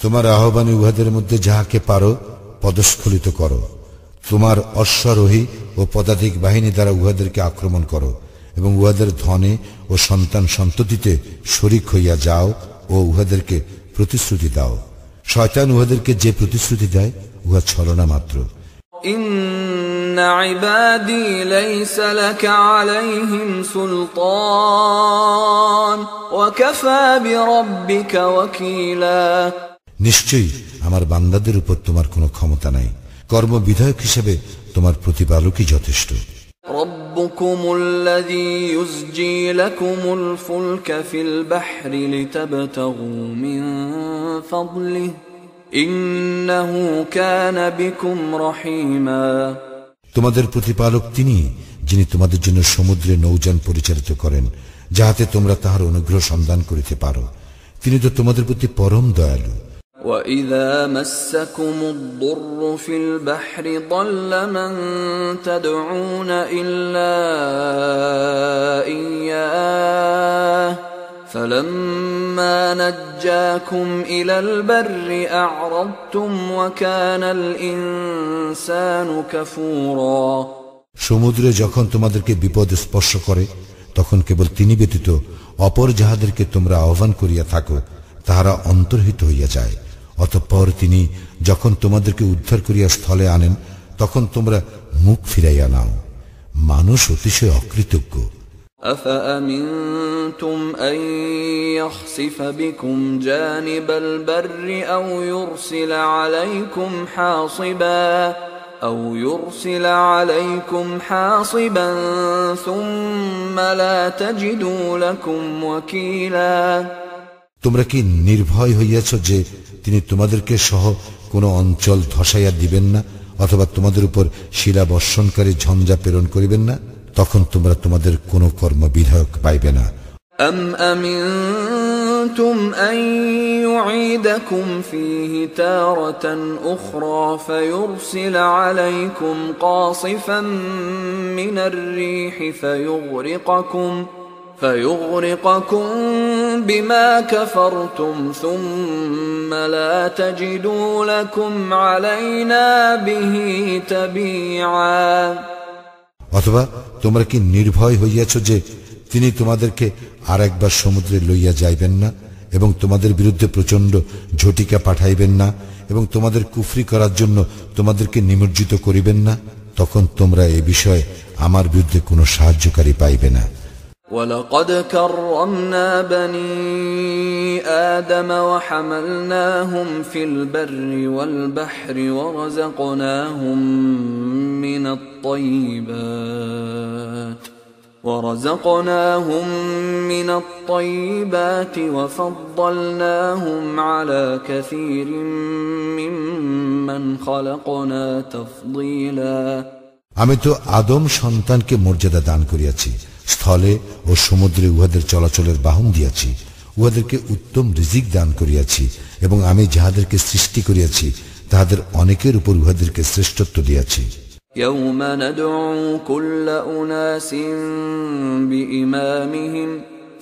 তোমার আহ্বানে উহাদের মধ্যে যাহাকে পারো পদস্খলিত করো, তোমার অশ্বারোহী ও পদাতিক বাহিনী দ্বারা উহাদেরকে আক্রমণ করো এবং উহাদের ধনে ও সন্তান সন্ততিতে শরীক হইয়া যাও ও উহাদেরকে প্রতিশ্রুতি দাও। শয়তান উহাদেরকে যে প্রতিশ্রুতি দেয় উহা ছলনা মাত্র। ইন্না ইবাদি লাইসা লাকা আলাইহিম সুলতান ওয়া কাফা বিরাব্বিকা ওয়াকিলা, নিশ্চয়ই আমার বান্দাদের উপর তোমার কোনো ক্ষমতা নাই, কর্মবিধায়ক হিসেবে তোমার প্রতিপালকই যথেষ্ট। রব্বুকুমুল্লাযী ইউসজি লাকুমুল ফুলকা ফিল বাহরি লিতাবতাগু মিন ফাদলিহি ইন্নাহু কানা বিকুম রহিমা, তোমাদের প্রতিপালক তিনি, যিনি তোমাদের জন্য সমুদ্রে নৌযান পরিচালিত করেন যাহাতে তোমরা তাহার অনুগ্রহ সন্ধান করিতে পারো। তিনি তো তোমাদের প্রতি পরম দয়ালু। وَإِذَا مَسَّكُمُ الضُّرُّ فِي الْبَحْرِ ضَلَّ مَن تَدْعُونَ إِلَّا إِيَّاهُ فَلَمَّا نَجَّاكُمْ إِلَى الْبَرِّ أَعْرَضْتُمْ وَكَانَ الْإِنسَانُ كَفُورًا সমুদ্রে যখন তোমাদেরকে বিপদ স্পর্শ করে, তখন কেবল তিনি ব্যতীত অপর যাহাদেরকে তোমরা আহ্বান করিয়া থাকো তাহারা অন্তর্হিত হইয়া যায়। অতঃপর তিনি যখন তোমাদেরকে উদ্ধার করিয়া স্থলে আনেন, তখন তোমরা মুখ ফিরাইয়া নাও। মানুষ অতিশয় অকৃতজ্ঞ। أفأمنتم أن يخسف بكم جانب البر أو يرسل عليكم حاصبا ثم لا تجدوا لكم وكيلا, তোমরা কি নির্ভয় হইয়াছ যে তিনি তোমাদেরকে সহ কোন অঞ্চল ধসাইয়া দিবেন না, অথবা তোমাদের উপর শিলা বর্ষণকারী ঝঞ্ঝা প্রেরণ করিবেন না? তখন তোমরা তোমাদের কোন কর্মবিধায়ক পাইবে না। أم أمنتم أن يعيدكم فيه تارة أخرى فيرسل عليكم قاصفا من الريح فيغرقكم بما كفرتم ثم لا تجدوا لكم علينا به تبيعا, অথবা তোমরা কি নির্ভয় হইয়াছ যে তিনি তোমাদেরকে আর একবার সমুদ্রে লইয়া যাইবেন না এবং তোমাদের বিরুদ্ধে প্রচন্ড ঝটিকা পাঠাইবেন না এবং তোমাদের কুফরি করার জন্য তোমাদেরকে নিমজ্জিত করিবেন না? তখন তোমরা এই বিষয়ে আমার বিরুদ্ধে কোনো সাহায্যকারী পাইবে না। وَلَقَدْ كَرَّمْنَا بَنِي آدم وحملناهم في البر والبحر ورزقناهم من الطيبات وفضلناهم على كثير ممن خلقنا تفضيلا আমি তো আদম সন্তানকে মর্যাদা দান করিয়াছি, স্থলে ও সমুদ্রে উহাদের চলাচলের বাহন দিয়াছি, উহাদেরকে উত্তম রিজিক দান করিয়াছি, এবং আমি যাহাদেরকে সৃষ্টি করিয়াছি তাহাদের অনেকের উপর উহাদেরকে শ্রেষ্ঠত্ব দিয়াছি। يوم ندعو كل أناس بإمامهم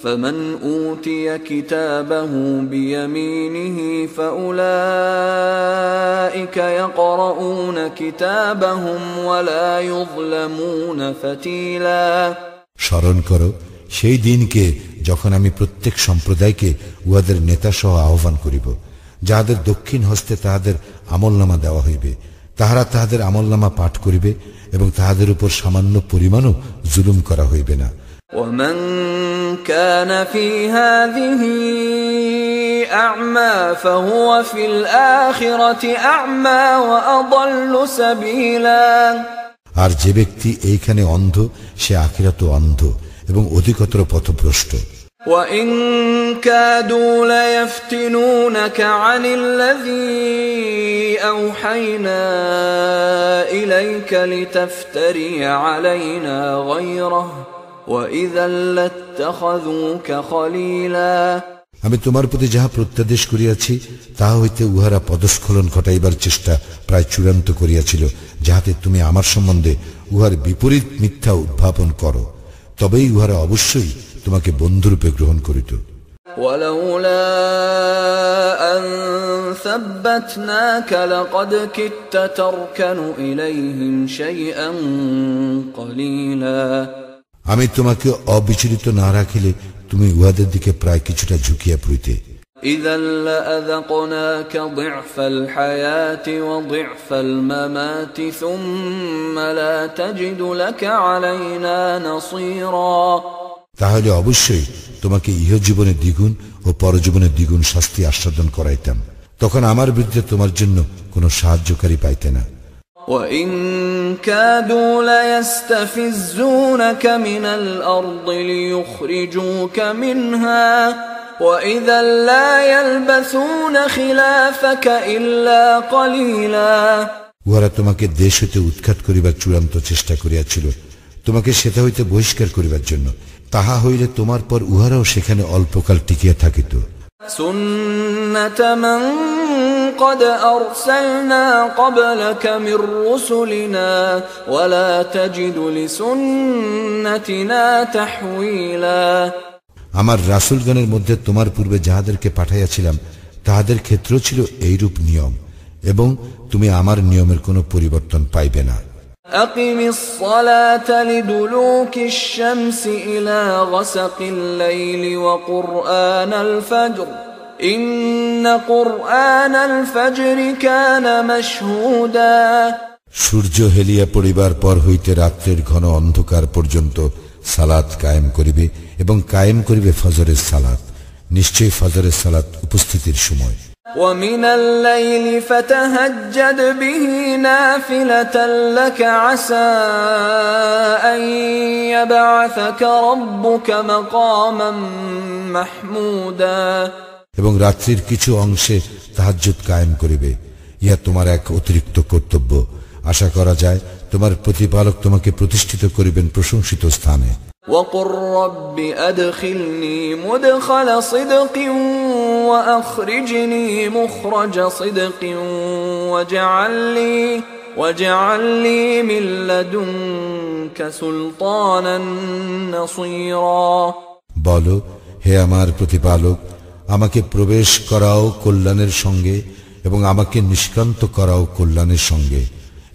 فمن أوتي كتابه بيمينه فأولئك يقرؤون كتابهم ولا يظلمون فتيلا স্মরণ করো সেই দিনকে যখন আমি প্রত্যেক সম্প্রদায়কে উহাদের নেতা সহ আহ্বান করিব, যাহাদের দক্ষিণ হস্তে তাহাদের আমলনামা দেওয়া হইবে, তাহারা তাহাদের আমলনামা পাঠ করিবে এবং তাহাদের উপর সামান্য পরিমাণও জুলুম করা হইবে না। ومن كان في هذه أعمى فهو في الآخرة أعمى وأضل سبيلا আর যে ব্যক্তি এইখানে অন্ধ সে আখিরাতে অন্ধ এবং অধিকতর পথভ্রষ্ট। وإن كادوا ليفتنونك عن الذي أوحينا إليك لتفتري علينا غيره وإذا لاتخذوك خليلا আমি তোমার প্রতি যাহা প্রত্যাদেশ করিয়াছি তাহা হইতে উহারা পদস্খলন ঘটাইবার চেষ্টা প্রায় চূড়ান্ত করিয়াছিল, যাহাতে তুমি আমার সম্বন্ধে উহার বিপরীত মিথ্যা উদ্ভাবন করো, তবেই উহারা অবশ্যই তোমাকে বন্ধুরূপে গ্রহণ করিত। ولولا أن ثبتناك لقد كدت تركن إليهم شيئا قليلا আমি তোমাকে অবিচলিত না রাখিলে তুমি উহাদের দিকে প্রায় কিছুটা ঝুঁকিয়া পড়িতে। إذا لأذقناك ضعف الحياة وضعف الممات ثم لا تجد لك علينا نصيرا তাহলে অবশ্যই তোমাকে ইহজীবনে দ্বিগুণ ও পরজীবনে দ্বিগুণ শাস্তি আস্বাদন করাইতাম, তখন আমার বিরুদ্ধে তোমার জন্য কোনো সাহায্যকারী পাইতে না। وَإِن كَادُوا لَيَسْتَفِزُّونَكَ مِنَ الْأَرْضِ لِيُخْرِجُوكَ مِنْهَا وَإِذًا لَّا يَلْبَثُونَ خِلَافَكَ إِلَّا قَلِيلًا উহারা তোমাকে দেশ হইতে উৎখাত করিবার চূড়ান্ত চেষ্টা করিয়াছিল, তোমাকে সেটা হইতে বহিষ্কার করিবার জন্য। তাহা হইলে তোমার পর উহারাও সেখানে অল্পকাল টিকিয়া থাকিত। سُنَّةَ مَن قَدْ أَرْسَلْنَا قَبْلَكَ مِن رُّسُلِنَا وَلَا تَجِدُ لِسُنَّتِنَا تَحْوِيلًا আমার রাসূলগণের মধ্যে তোমার পূর্বে যাহাদেরকে পাঠাইয়াছিলাম তাহাদের ক্ষেত্র ছিল এইরূপ নিয়ম, এবং তুমি আমার নিয়মের কোনো পরিবর্তন পাইবে না। أقم الصلاة لدلوك الشمس إلى غسق الليل وقرآن الفجر إن قرآن الفجر كان مشهودا সূর্য হেলিয়া পড়িবার পর হইতে রাত্রের ঘন অন্ধকার পর্যন্ত সালাত কায়েম করিবে এবং কায়েম করিবে ফজরের সালাত, নিশ্চয়ই ফজরের সালাত উপস্থিতির সময়। ومن الليل فتهجد به نافلة لك عسى أن يبعثك ربك مقاما محمودا এবং রাত্রির কিছু অংশে তাহাজ্জুদ কায়েম করিবে, ইহা তোমার এক অতিরিক্ত কর্তব্য। আশা করা যায় তোমার প্রতিপালক তোমাকে প্রতিষ্ঠিত করিবেন প্রশংসিত স্থানে। وقل رب أدخلني مدخل صدق وأخرجني مخرج صدق واجعل لي من لدنك سلطانا نصيرا বলো, হে আমার প্রতিপালক, আমাকে প্রবেশ করাও কল্যাণের সঙ্গে এবং আমাকে নিষ্কান্ত করাও কল্যাণের সঙ্গে,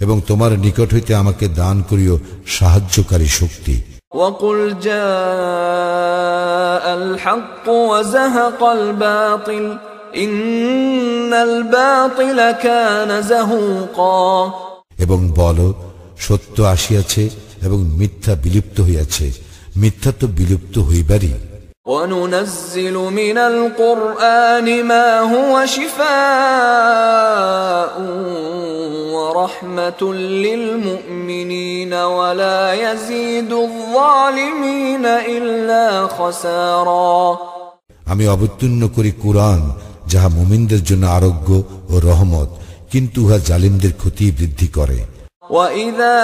এবং তোমার নিকট হইতে আমাকে দান করিও সাহায্যকারী শক্তি। وقل جاء الحق وزهق الباطل إن الباطل كان زهوقا এবং বলো, সত্য আসিয়াছে এবং মিথ্যা বিলুপ্ত হইয়াছে, মিথ্যা তো বিলুপ্ত হইবারই। وننزل من القرآن ما هو شفاء ورحمة للمؤمنين ولا يزيد الظالمين إلا خسارا আমি অবতীর্ণ করি কুরআন যাহা মুমিনদের জন্য আরোগ্য ও রহমত, কিন্তু উহা জালিমদের ক্ষতি বৃদ্ধি করে। وَإِذَا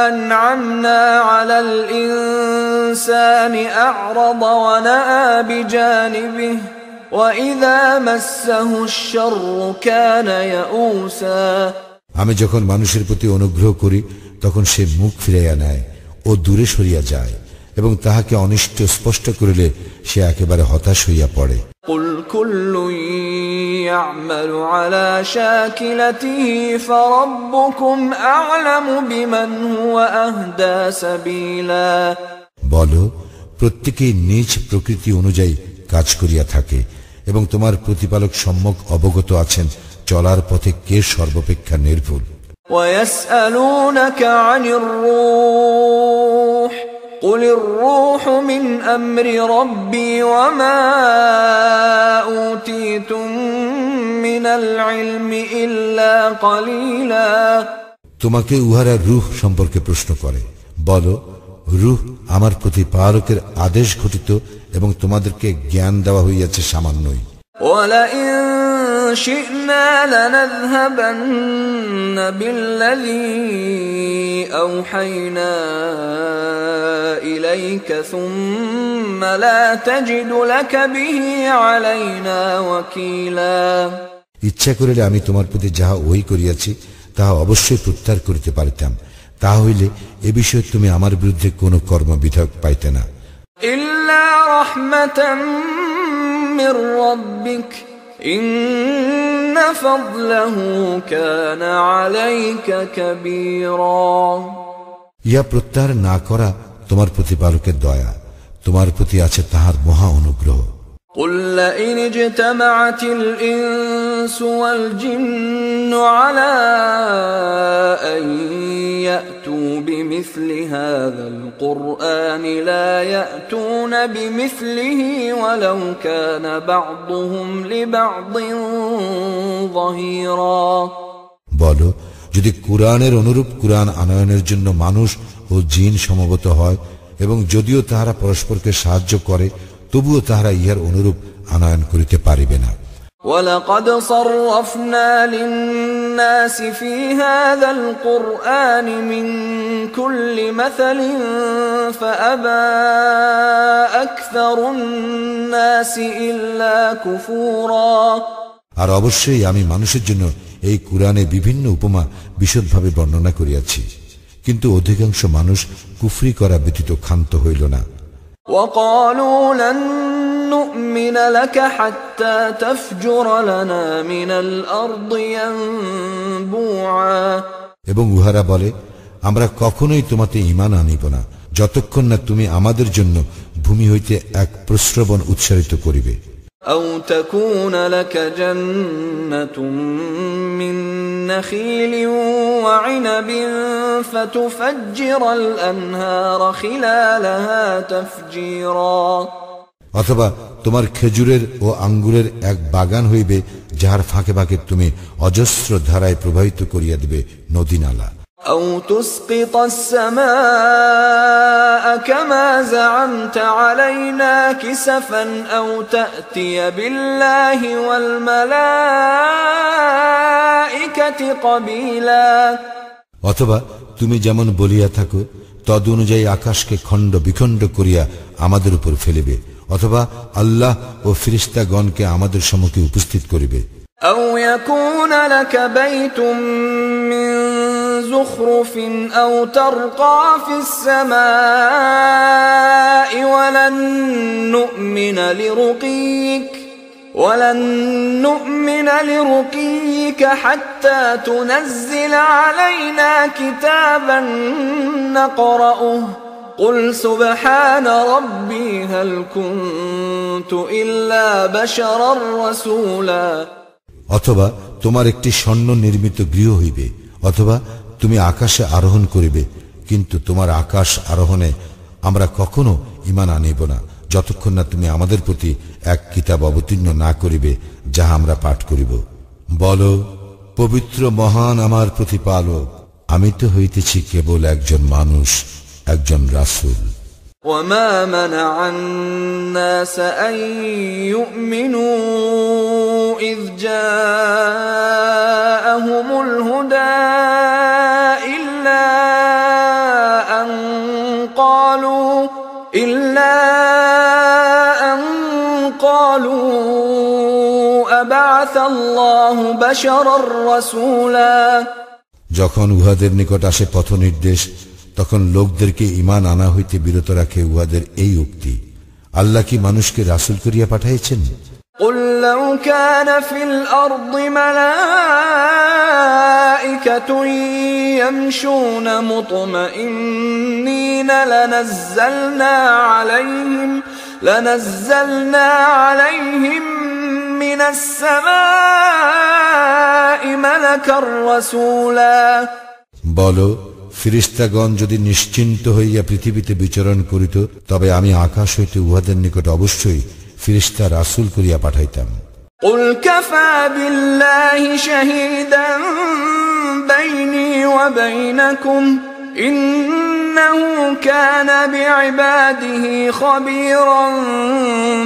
أَنْعَمْنَا عَلَى الْإِنسَانِ أَعْرَضَ وَنَأَى بِجَانِبِهِ وَإِذَا مَسَّهُ الشَّرُّ كَانَ يَئُوسًا আমি যখন মানুষের প্রতি অনুগ্রহ করি তখন সে মুখ ফিরাইয়া নেয় ও দূরে সরিয়া যায়, এবং তাহাকে অনিষ্ট স্পষ্ট করিলে সে একেবারে হতাশ হইয়া পড়ে। قُلْ كُلٌّ يَعْمَلُ عَلَى شَاكِلَتِهِ فَرَبُّكُمْ أَعْلَمُ بِمَنْ هُوَ أَهْدَى سَبِيلًا বলো, প্রত্যেকেই নিজ প্রকৃতি অনুযায়ী কাজ করিয়া থাকে, এবং তোমার প্রতিপালক সম্যক অবগত আছেন চলার পথে কে সর্বাপেক্ষা নির্ভুল। وَيَسْأَلُونَكَ عَنِ الرُّوحِ قُلِ الرُّوحُ مِنْ أَمْرِ رَبِّي وَمَا أُوتِيتُم مِّنَ الْعِلْمِ إِلَّا قَلِيلًا তোমাকে উহারা রূহ সম্পর্কে প্রশ্ন করে, বলো, রূহ আমার প্রতিপালকের আদেশ ঘটিত এবং তোমাদেরকে জ্ঞান দেওয়া হইয়াছে সামান্যই। وَلَئِن شِئْنَا لَنَذْهَبَنَّ بِالَّذِي أَوْحَيْنَا إِلَيْكَ ثُمَّ لَا تَجِدُ لَكَ بِهِ عَلَيْنَا وَكِيلًا ইচ্ছা করিলে আমি তোমার প্রতি যাহা ওহী করিয়াছি তাহা অবশ্যই প্রত্যাহার করিতে পারিতাম, তাহা হইলে এ বিষয়ে তুমি আমার বিরুদ্ধে কোন কর্মবিধায়ক পাইতে না। إِلَّا رَحْمَةً مِّن رَّبِّكَ إِنَّ فَضْلَهُ كَانَ عَلَيْكَ كَبِيرًا ইহা প্রত্যাহার না করা তোমার প্রতিপালকের দয়া, তোমার প্রতি আছে তাহার মহা অনুগ্রহ। قُل لَّئِنِ اجْتَمَعَتِ الْإِنسُ وَالْجِنُّ عَلَىٰ أَن يَأْتُوا بِمِثْلِ هَٰذَا الْقُرْآنِ لَا يَأْتُونَ بِمِثْلِهِ وَلَوْ كَانَ بَعْضُهُمْ لِبَعْضٍ ظَهِيرًا বলো, যদি কুরআনের অনুরূপ কুরআন আনয়নের জন্য মানুষ ও জিন সমবেত হয়, এবং যদিও তাহারা পরস্পরকে সাহায্য করে, তবুও তাহারা ইহার অনুরূপ আনয়ন করিতে পারিবে না। وَلَقَدْ صَرَّفْنَا لِلنَّاسِ فِي هَذَا الْقُرْآنِ مِنْ كُلِّ مَثَلٍ فَأَبَى أَكْثَرُ النَّاسِ إِلَّا كُفُورًا আর অবশ্যই আমি মানুষের জন্য এই কুরআনে বিভিন্ন উপমা বিশদভাবে বর্ণনা করিয়াছি, কিন্তু অধিকাংশ মানুষ কুফরি করা ব্যতীত ক্ষান্ত হইল না। وَقَالُوا لَن نُّؤْمِنَ لَكَ حَتَّى تَفْجُرَ لَنَا مِنَ الْأَرْضِ يَنبُوعًا এবং উহারা বলে, আমরা কখনোই তোমাতে ঈমান আনিব না যতক্ষণ না তুমি আমাদের জন্য ভূমি হইতে এক প্রস্রবণ উৎসারিত করিবে। أَوْ تَكُونَ لَكَ جَنَّةٌ مِّن نَّخِيلٍ وَعِنَبٍ فَتُفَجِّرَ الْأَنْهَارَ خِلَالَهَا تَفْجِيرًا অথবা তোমার খেজুরের ও আঙ্গুরের এক বাগান হইবে, যাহার ফাঁকে ফাঁকে তুমি অজস্র ধারায় প্রবাহিত করিয়া দিবে নদী নালা। أَوْ تُسْقِطَ السَّمَاءَ كَمَا زَعَمْتَ عَلَيْنَا كِسَفًا أَوْ تَأْتِيَ بِاللَّهِ وَالْمَلَائِكَةِ قَبِيلًا অথবা তুমি যেমন বলিয়া থাকো তদ অনুযায়ী আকাশকে খণ্ড বিখণ্ড করিয়া আমাদের উপর ফেলিবে, অথবা আল্লাহ ও ফেরেশতাগণকে আমাদের সম্মুখে উপস্থিত করিবে। أَوْ يَكُونَ لَكَ بَيْتٌ مِّن زُخْرُفٍ أَوْ تَرْقَىٰ فِي السَّمَاءِ وَلَن نُّؤْمِنَ لِرُقِيِّكَ حَتَّىٰ تُنَزِّلَ عَلَيْنَا كِتَابًا نَّقْرَؤُهُ قُلْ سُبْحَانَ رَبِّي هَلْ كُنتُ إِلَّا بَشَرًا رَّسُولًا অথবা তোমার একটি স্বর্ণ নির্মিত গৃহ হইবে, অথবা তুমি আকাশে আরোহণ করিবে, কিন্তু তোমার আকাশ আরোহণে আমরা কখনো ঈমান আনিব না যতক্ষণ না তুমি আমাদের প্রতি এক কিতাব অবতীর্ণ না করিবে যাহা আমরা পাঠ করিব। বলো, পবিত্র মহান আমার প্রতিপালক, আমি তো হইতেছি কেবল একজন মানুষ, একজন রাসূল। وما منع الناس أن يؤمنوا إذ جاءهم الهدى إلا أن قالوا أبعث الله بشرا رسولا। যখন উহাদের নিকট আসে পথ নির্দেশ, তখন লোকদেরকে ঈমান আনা হইতে বিরত রাখে উহাদের এই উক্তি, আল্লাহ কি মানুষকে রাসূল করিয়া পাঠাইছেন? قل لو كان في الأرض ملائكة يمشون مطمئنين لنزلنا عليهم من السماء ملكا رسولا। বলো, ফেরেশতাগণ যদি নিশ্চিন্ত হইয়া পৃথিবীতে বিচরণ করিত, তবে আমি আকাশ হইতে উহাদের নিকট অবশ্যই ফেরেশতা রাসূল করিয়া পাঠাইতাম। قل كفى بالله شهيدا بيني وبينكم إنه كان بعباده خبيرا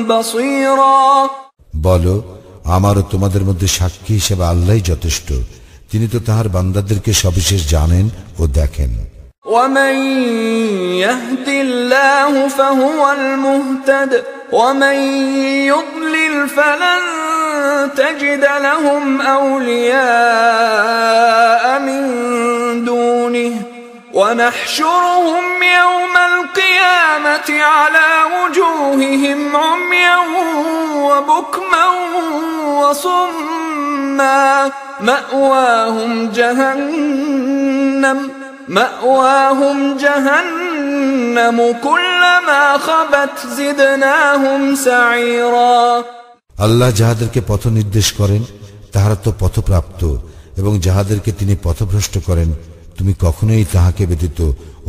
بصيرا। বলো, আমারও তোমাদের মধ্যে সাক্ষী হিসেবে আল্লাহই যথেষ্ট, তিনি তো তাহার বান্দাদেরকে সবিশেষ জানেন ও দেখেন। ومن يهد الله فهو المهتد ومن يضلل فلن تجد لهم أولياء من دونه ونحشرهم يوم القيامة على وجوههم عميا وبكما وصما مأواهم جهنم كلما خبت زدناهم سعيرا। আল্লাহ যাহাদেরকে পথ নির্দেশ করেন তাহারা তো পথপ্রাপ্ত, এবং যাহাদেরকে তিনি পথভ্রষ্ট করেন তুমি কখনোই তাহাকে ব্যতীত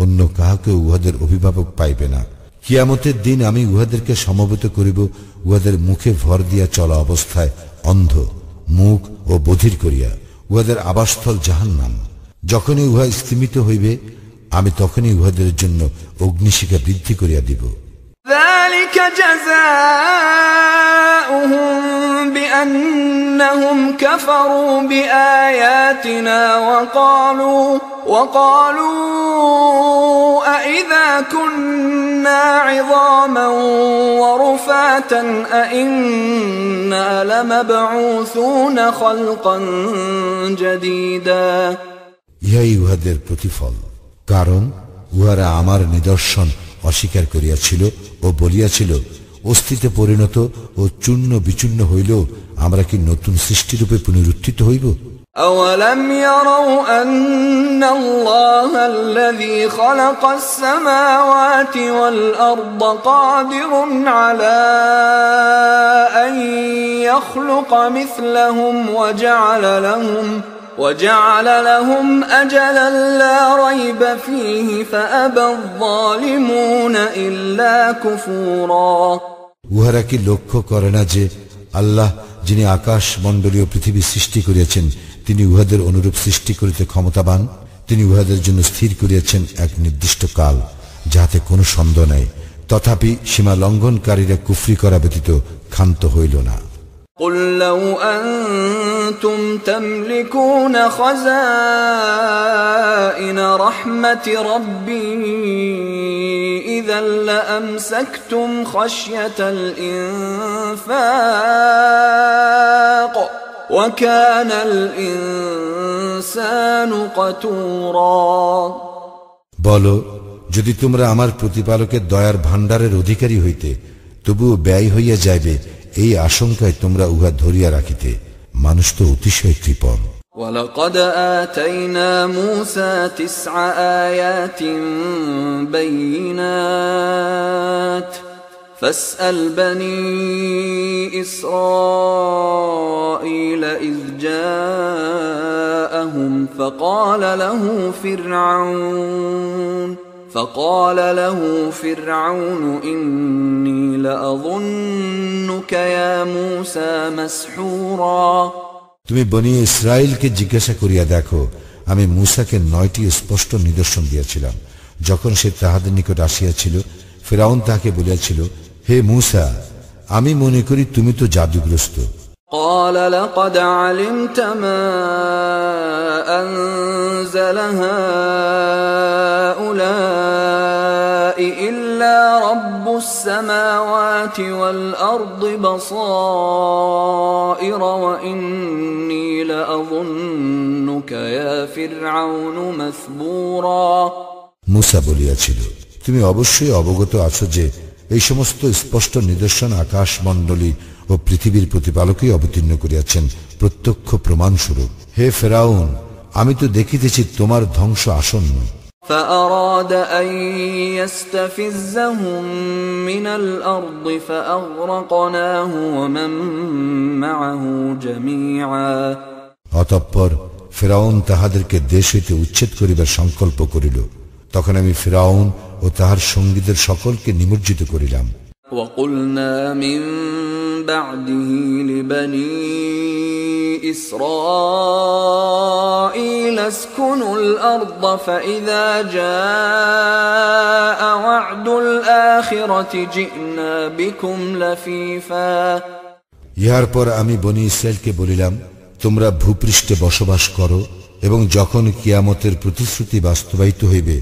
অন্য কাহাকে উহাদের অভিভাবক পাইবে না। কিয়ামতের দিন আমি উহাদেরকে সমবেত করিব উহাদের মুখে ভর দিয়া চলা অবস্থায় অন্ধ, মুখ ও বধির করিয়া। উহাদের আবাসস্থল জাহান্নাম। যখনই উহা স্থিমিত হইবে আমি তখনই উহাদের জন্য অগ্নিশিখা বৃদ্ধি করিয়া দিব। ذلك جزاؤهم بأنهم كفروا بآياتنا وقالوا أإذا كنا عظاما ورفاتا أإنا لمبعوثون خلقا جديدا। ইহাই উহাদের প্রতিফল, কারণ উহারা আমার নিদর্শন অস্বীকার করিয়াছিল ও বলিয়াছিল, অস্থিতে পরিণত ও চূর্ণ বিচূর্ণ হইল আমরা কি নতুন সৃষ্টিরূপে পুনরুত্থিত হইব? أولم يروا أن الله الذي خلق السماوات والأرض قادر على أن يخلق مثلهم وجعل لهم أجلا لا ريب فيه فأبى الظالمون إلا كفورا। উহারা কি লক্ষ্য করে না যে আল্লাহ যিনি আকাশ মণ্ডলীয় পৃথিবী সৃষ্টি করিয়াছেন তিনি উহাদের অনুরূপ সৃষ্টি করিতে ক্ষমতাবান। তিনি উহাদের জন্য স্থির করিয়াছেন এক নির্দিষ্ট কাল, যাহাতে কোনো সন্দেহ নাই, তথাপি সীমা লঙ্ঘনকারীরা কুফরি করা ব্যতীত ক্ষান্ত হইল না। قل لو أنتم تملكون خزائن رحمة ربي إذا لأمسكتم خشية الإنفاق وكان الإنسان قتورا। বলো, যদি তোমরা আমার প্রতিপালকের দয়ার ভাণ্ডারের অধিকারী হইতে তবুও ব্যয় হইয়া যাইবে এই আশঙ্কায় তোমরা উহা ধরিয়া রাখিতে। মানুষ তো অতিশয় কৃপণ। وَلَقَدْ آتَيْنَا مُوسَى 9 آيَاتٍ بَيِّنَاتٍ فَاسْأَلْ بَنِي إِسْرَائِيلَ إِذْ جَاءَهُمْ فَقَالَ فقال له فرعون إني لأظنك يا موسى مسحورا তুমি বনি ইসরাইলকে জিজ্ঞাসা করিয়া দেখো, আমি মূসাকে 9টি স্পষ্ট নিদর্শন দিয়েছিলাম। যখন সে তাহাদের নিকট আসিয়াছিল, ফিরআউন তাহাকে বলিয়াছিল, হে মূসা, আমি মনে করি তুমি তো জাদুগ্রস্ত। قال لقد علمت ما أنزل هؤلاء إلا رب السماوات والأرض بصائر وإني لأظنك يا فرعون مثبورا মূসা বলিয়াছিল, তুমি অবশ্যই অবগত আছো যে এই সমস্ত স্পষ্ট নিদর্শন আকাশমণ্ডলী ও পৃথিবীর প্রতিপালকই অবতীর্ণ করিয়াছেন প্রত্যক্ষ প্রমাণস্বরূপ। হে ফেরাউন, আমি তো দেখিতেছি তোমার ধ্বংস আসন্ন। فأراد أن يستفزهم من الأرض فأغرقناه ومن معه جميعا অতঃপর ফিরআউন তাহাদেরকে দেশ হইতে উচ্ছেদ করিবার সংকল্প করিল। তখন আমি ফিরআউন ও তাহার সঙ্গীদের সকলকে নিমজ্জিত করিলাম। وقلنا من بعده لبني إسرائيل اسكنوا الأرض فإذا جاء وعد الآخرة جئنا بكم لفيفا ইহার পর আমি বনি ইসরায়েলকে বলিলাম, তোমরা ভূপৃষ্ঠে বসবাস করো এবং যখন কিয়ামতের প্রতিশ্রুতি বাস্তবায়িত হইবে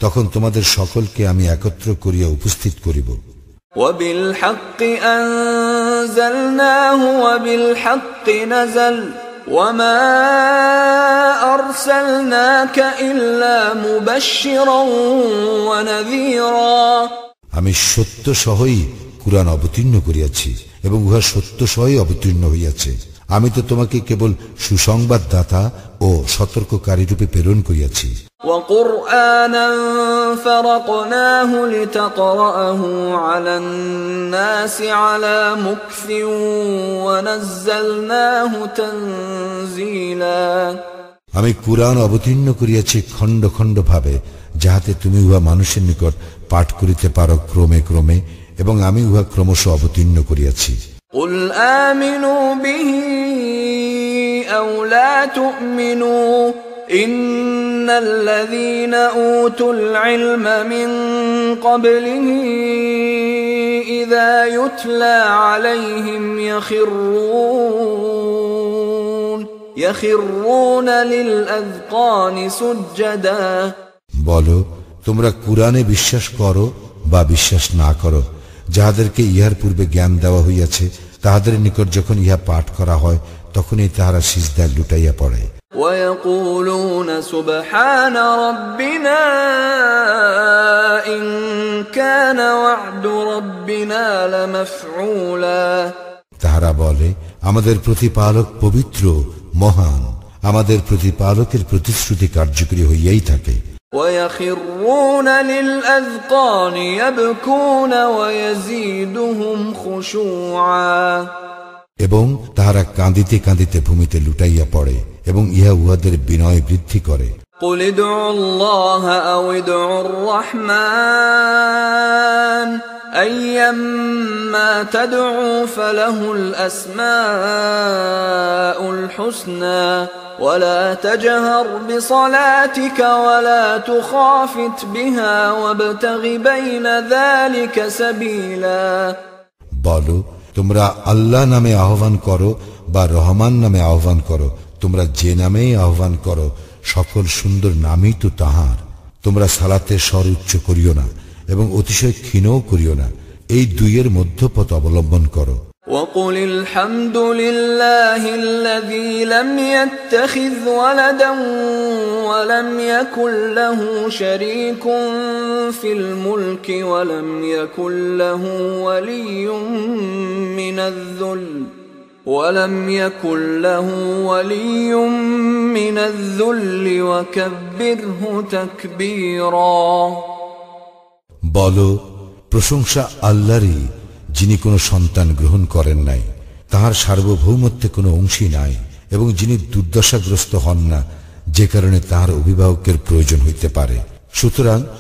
তখন তোমাদের সকলকে আমি একত্র করিয়া উপস্থিত করিব। وبالحق أنزلناه وبالحق نزل وما أرسلناك إلا مبشرا ونذيرا আমি সত্য সহই কুরআন অবতীর্ণ করিয়াছি এবং উহা সত্য সহই অবতীর্ণ হইয়াছে। আমি তো তোমাকে কেবল সুসংবাদদাতা ও সতর্ককারী রূপে প্রেরণ করিয়াছি। وقرآنا فرقناه لتقرأه على الناس على مكث ونزلناه تنزيلا আমি কুরআন অবতীর্ণ করিয়াছি খণ্ড খণ্ড ভাবে, যাহাতে তুমি উহা মানুষের নিকট পাঠ করিতে পারো ক্রমে ক্রমে, এবং আমি উহা ক্রমশ অবতীর্ণ করিয়াছি। قل آمنوا به أو لا تؤمنوا إن الذين أوتوا العلم من قبله إذا يتلى عليهم يخرون للأذقان سجدا বলো, তোমরা কুরআনে বিশ্বাস করো বা বিশ্বাস না করো, যাহাদেরকে ইহার পূর্বে জ্ঞান দেওয়া হইয়াছে তাহাদের নিকট যখন ইহা পাঠ করা হয় তখনই তাহারা সিজদায় লুটাইয়া পড়ে। ويقولون سبحان ربنا إن كان وعد ربنا لمفعولا তাহারা বলে, আমাদের প্রতিপালক পবিত্র মহান, আমাদের প্রতিপালকের প্রতিশ্রুতি কার্যকরী হইয়াই থাকে। ويخرون للأذقان يبكون ويزيدهم خشوعا এবং তাহারা কাঁদিতে কাঁদিতে ভূমিতে লুটাইয়া পড়ে এবং ইহা উহাদের বিনয় বৃদ্ধি করে। قل ادعوا الله أو ادعوا الرحمن أيما تدعوا فله الأسماء الحسنى ولا تجهر بصلاتك ولا تخافت بها وابتغ بين ذلك سبيلا বলো, তোমরা আল্লাহ নামে আহ্বান করো বা রহমান নামে আহ্বান করো, তোমরা যে নামেই আহ্বান করো সকল সুন্দর নামই তো তাহার। তোমরা সালাতে স্বর উচ্চ করিও না এবং অতিশয় ক্ষীণও করিও না, এই দুইয়ের মধ্যপথ অবলম্বন করো। وقل الحمد لله الذي لم يتخذ ولدا ولم يكن له شريك في الملك ولم يكن له ولي من الذل وكبره تكبيرا বলো, প্রশংসা আল্লাহরই, যিনি কোনো সন্তান গ্রহণ করেন নাই, তাহার সার্বভৌমত্বে কোনো অংশী নাই এবং যিনি দুর্দশাগ্রস্ত হন না, যে কারণে তাহার অভিভাবকের প্রয়োজন হইতে পারে। সুতরাং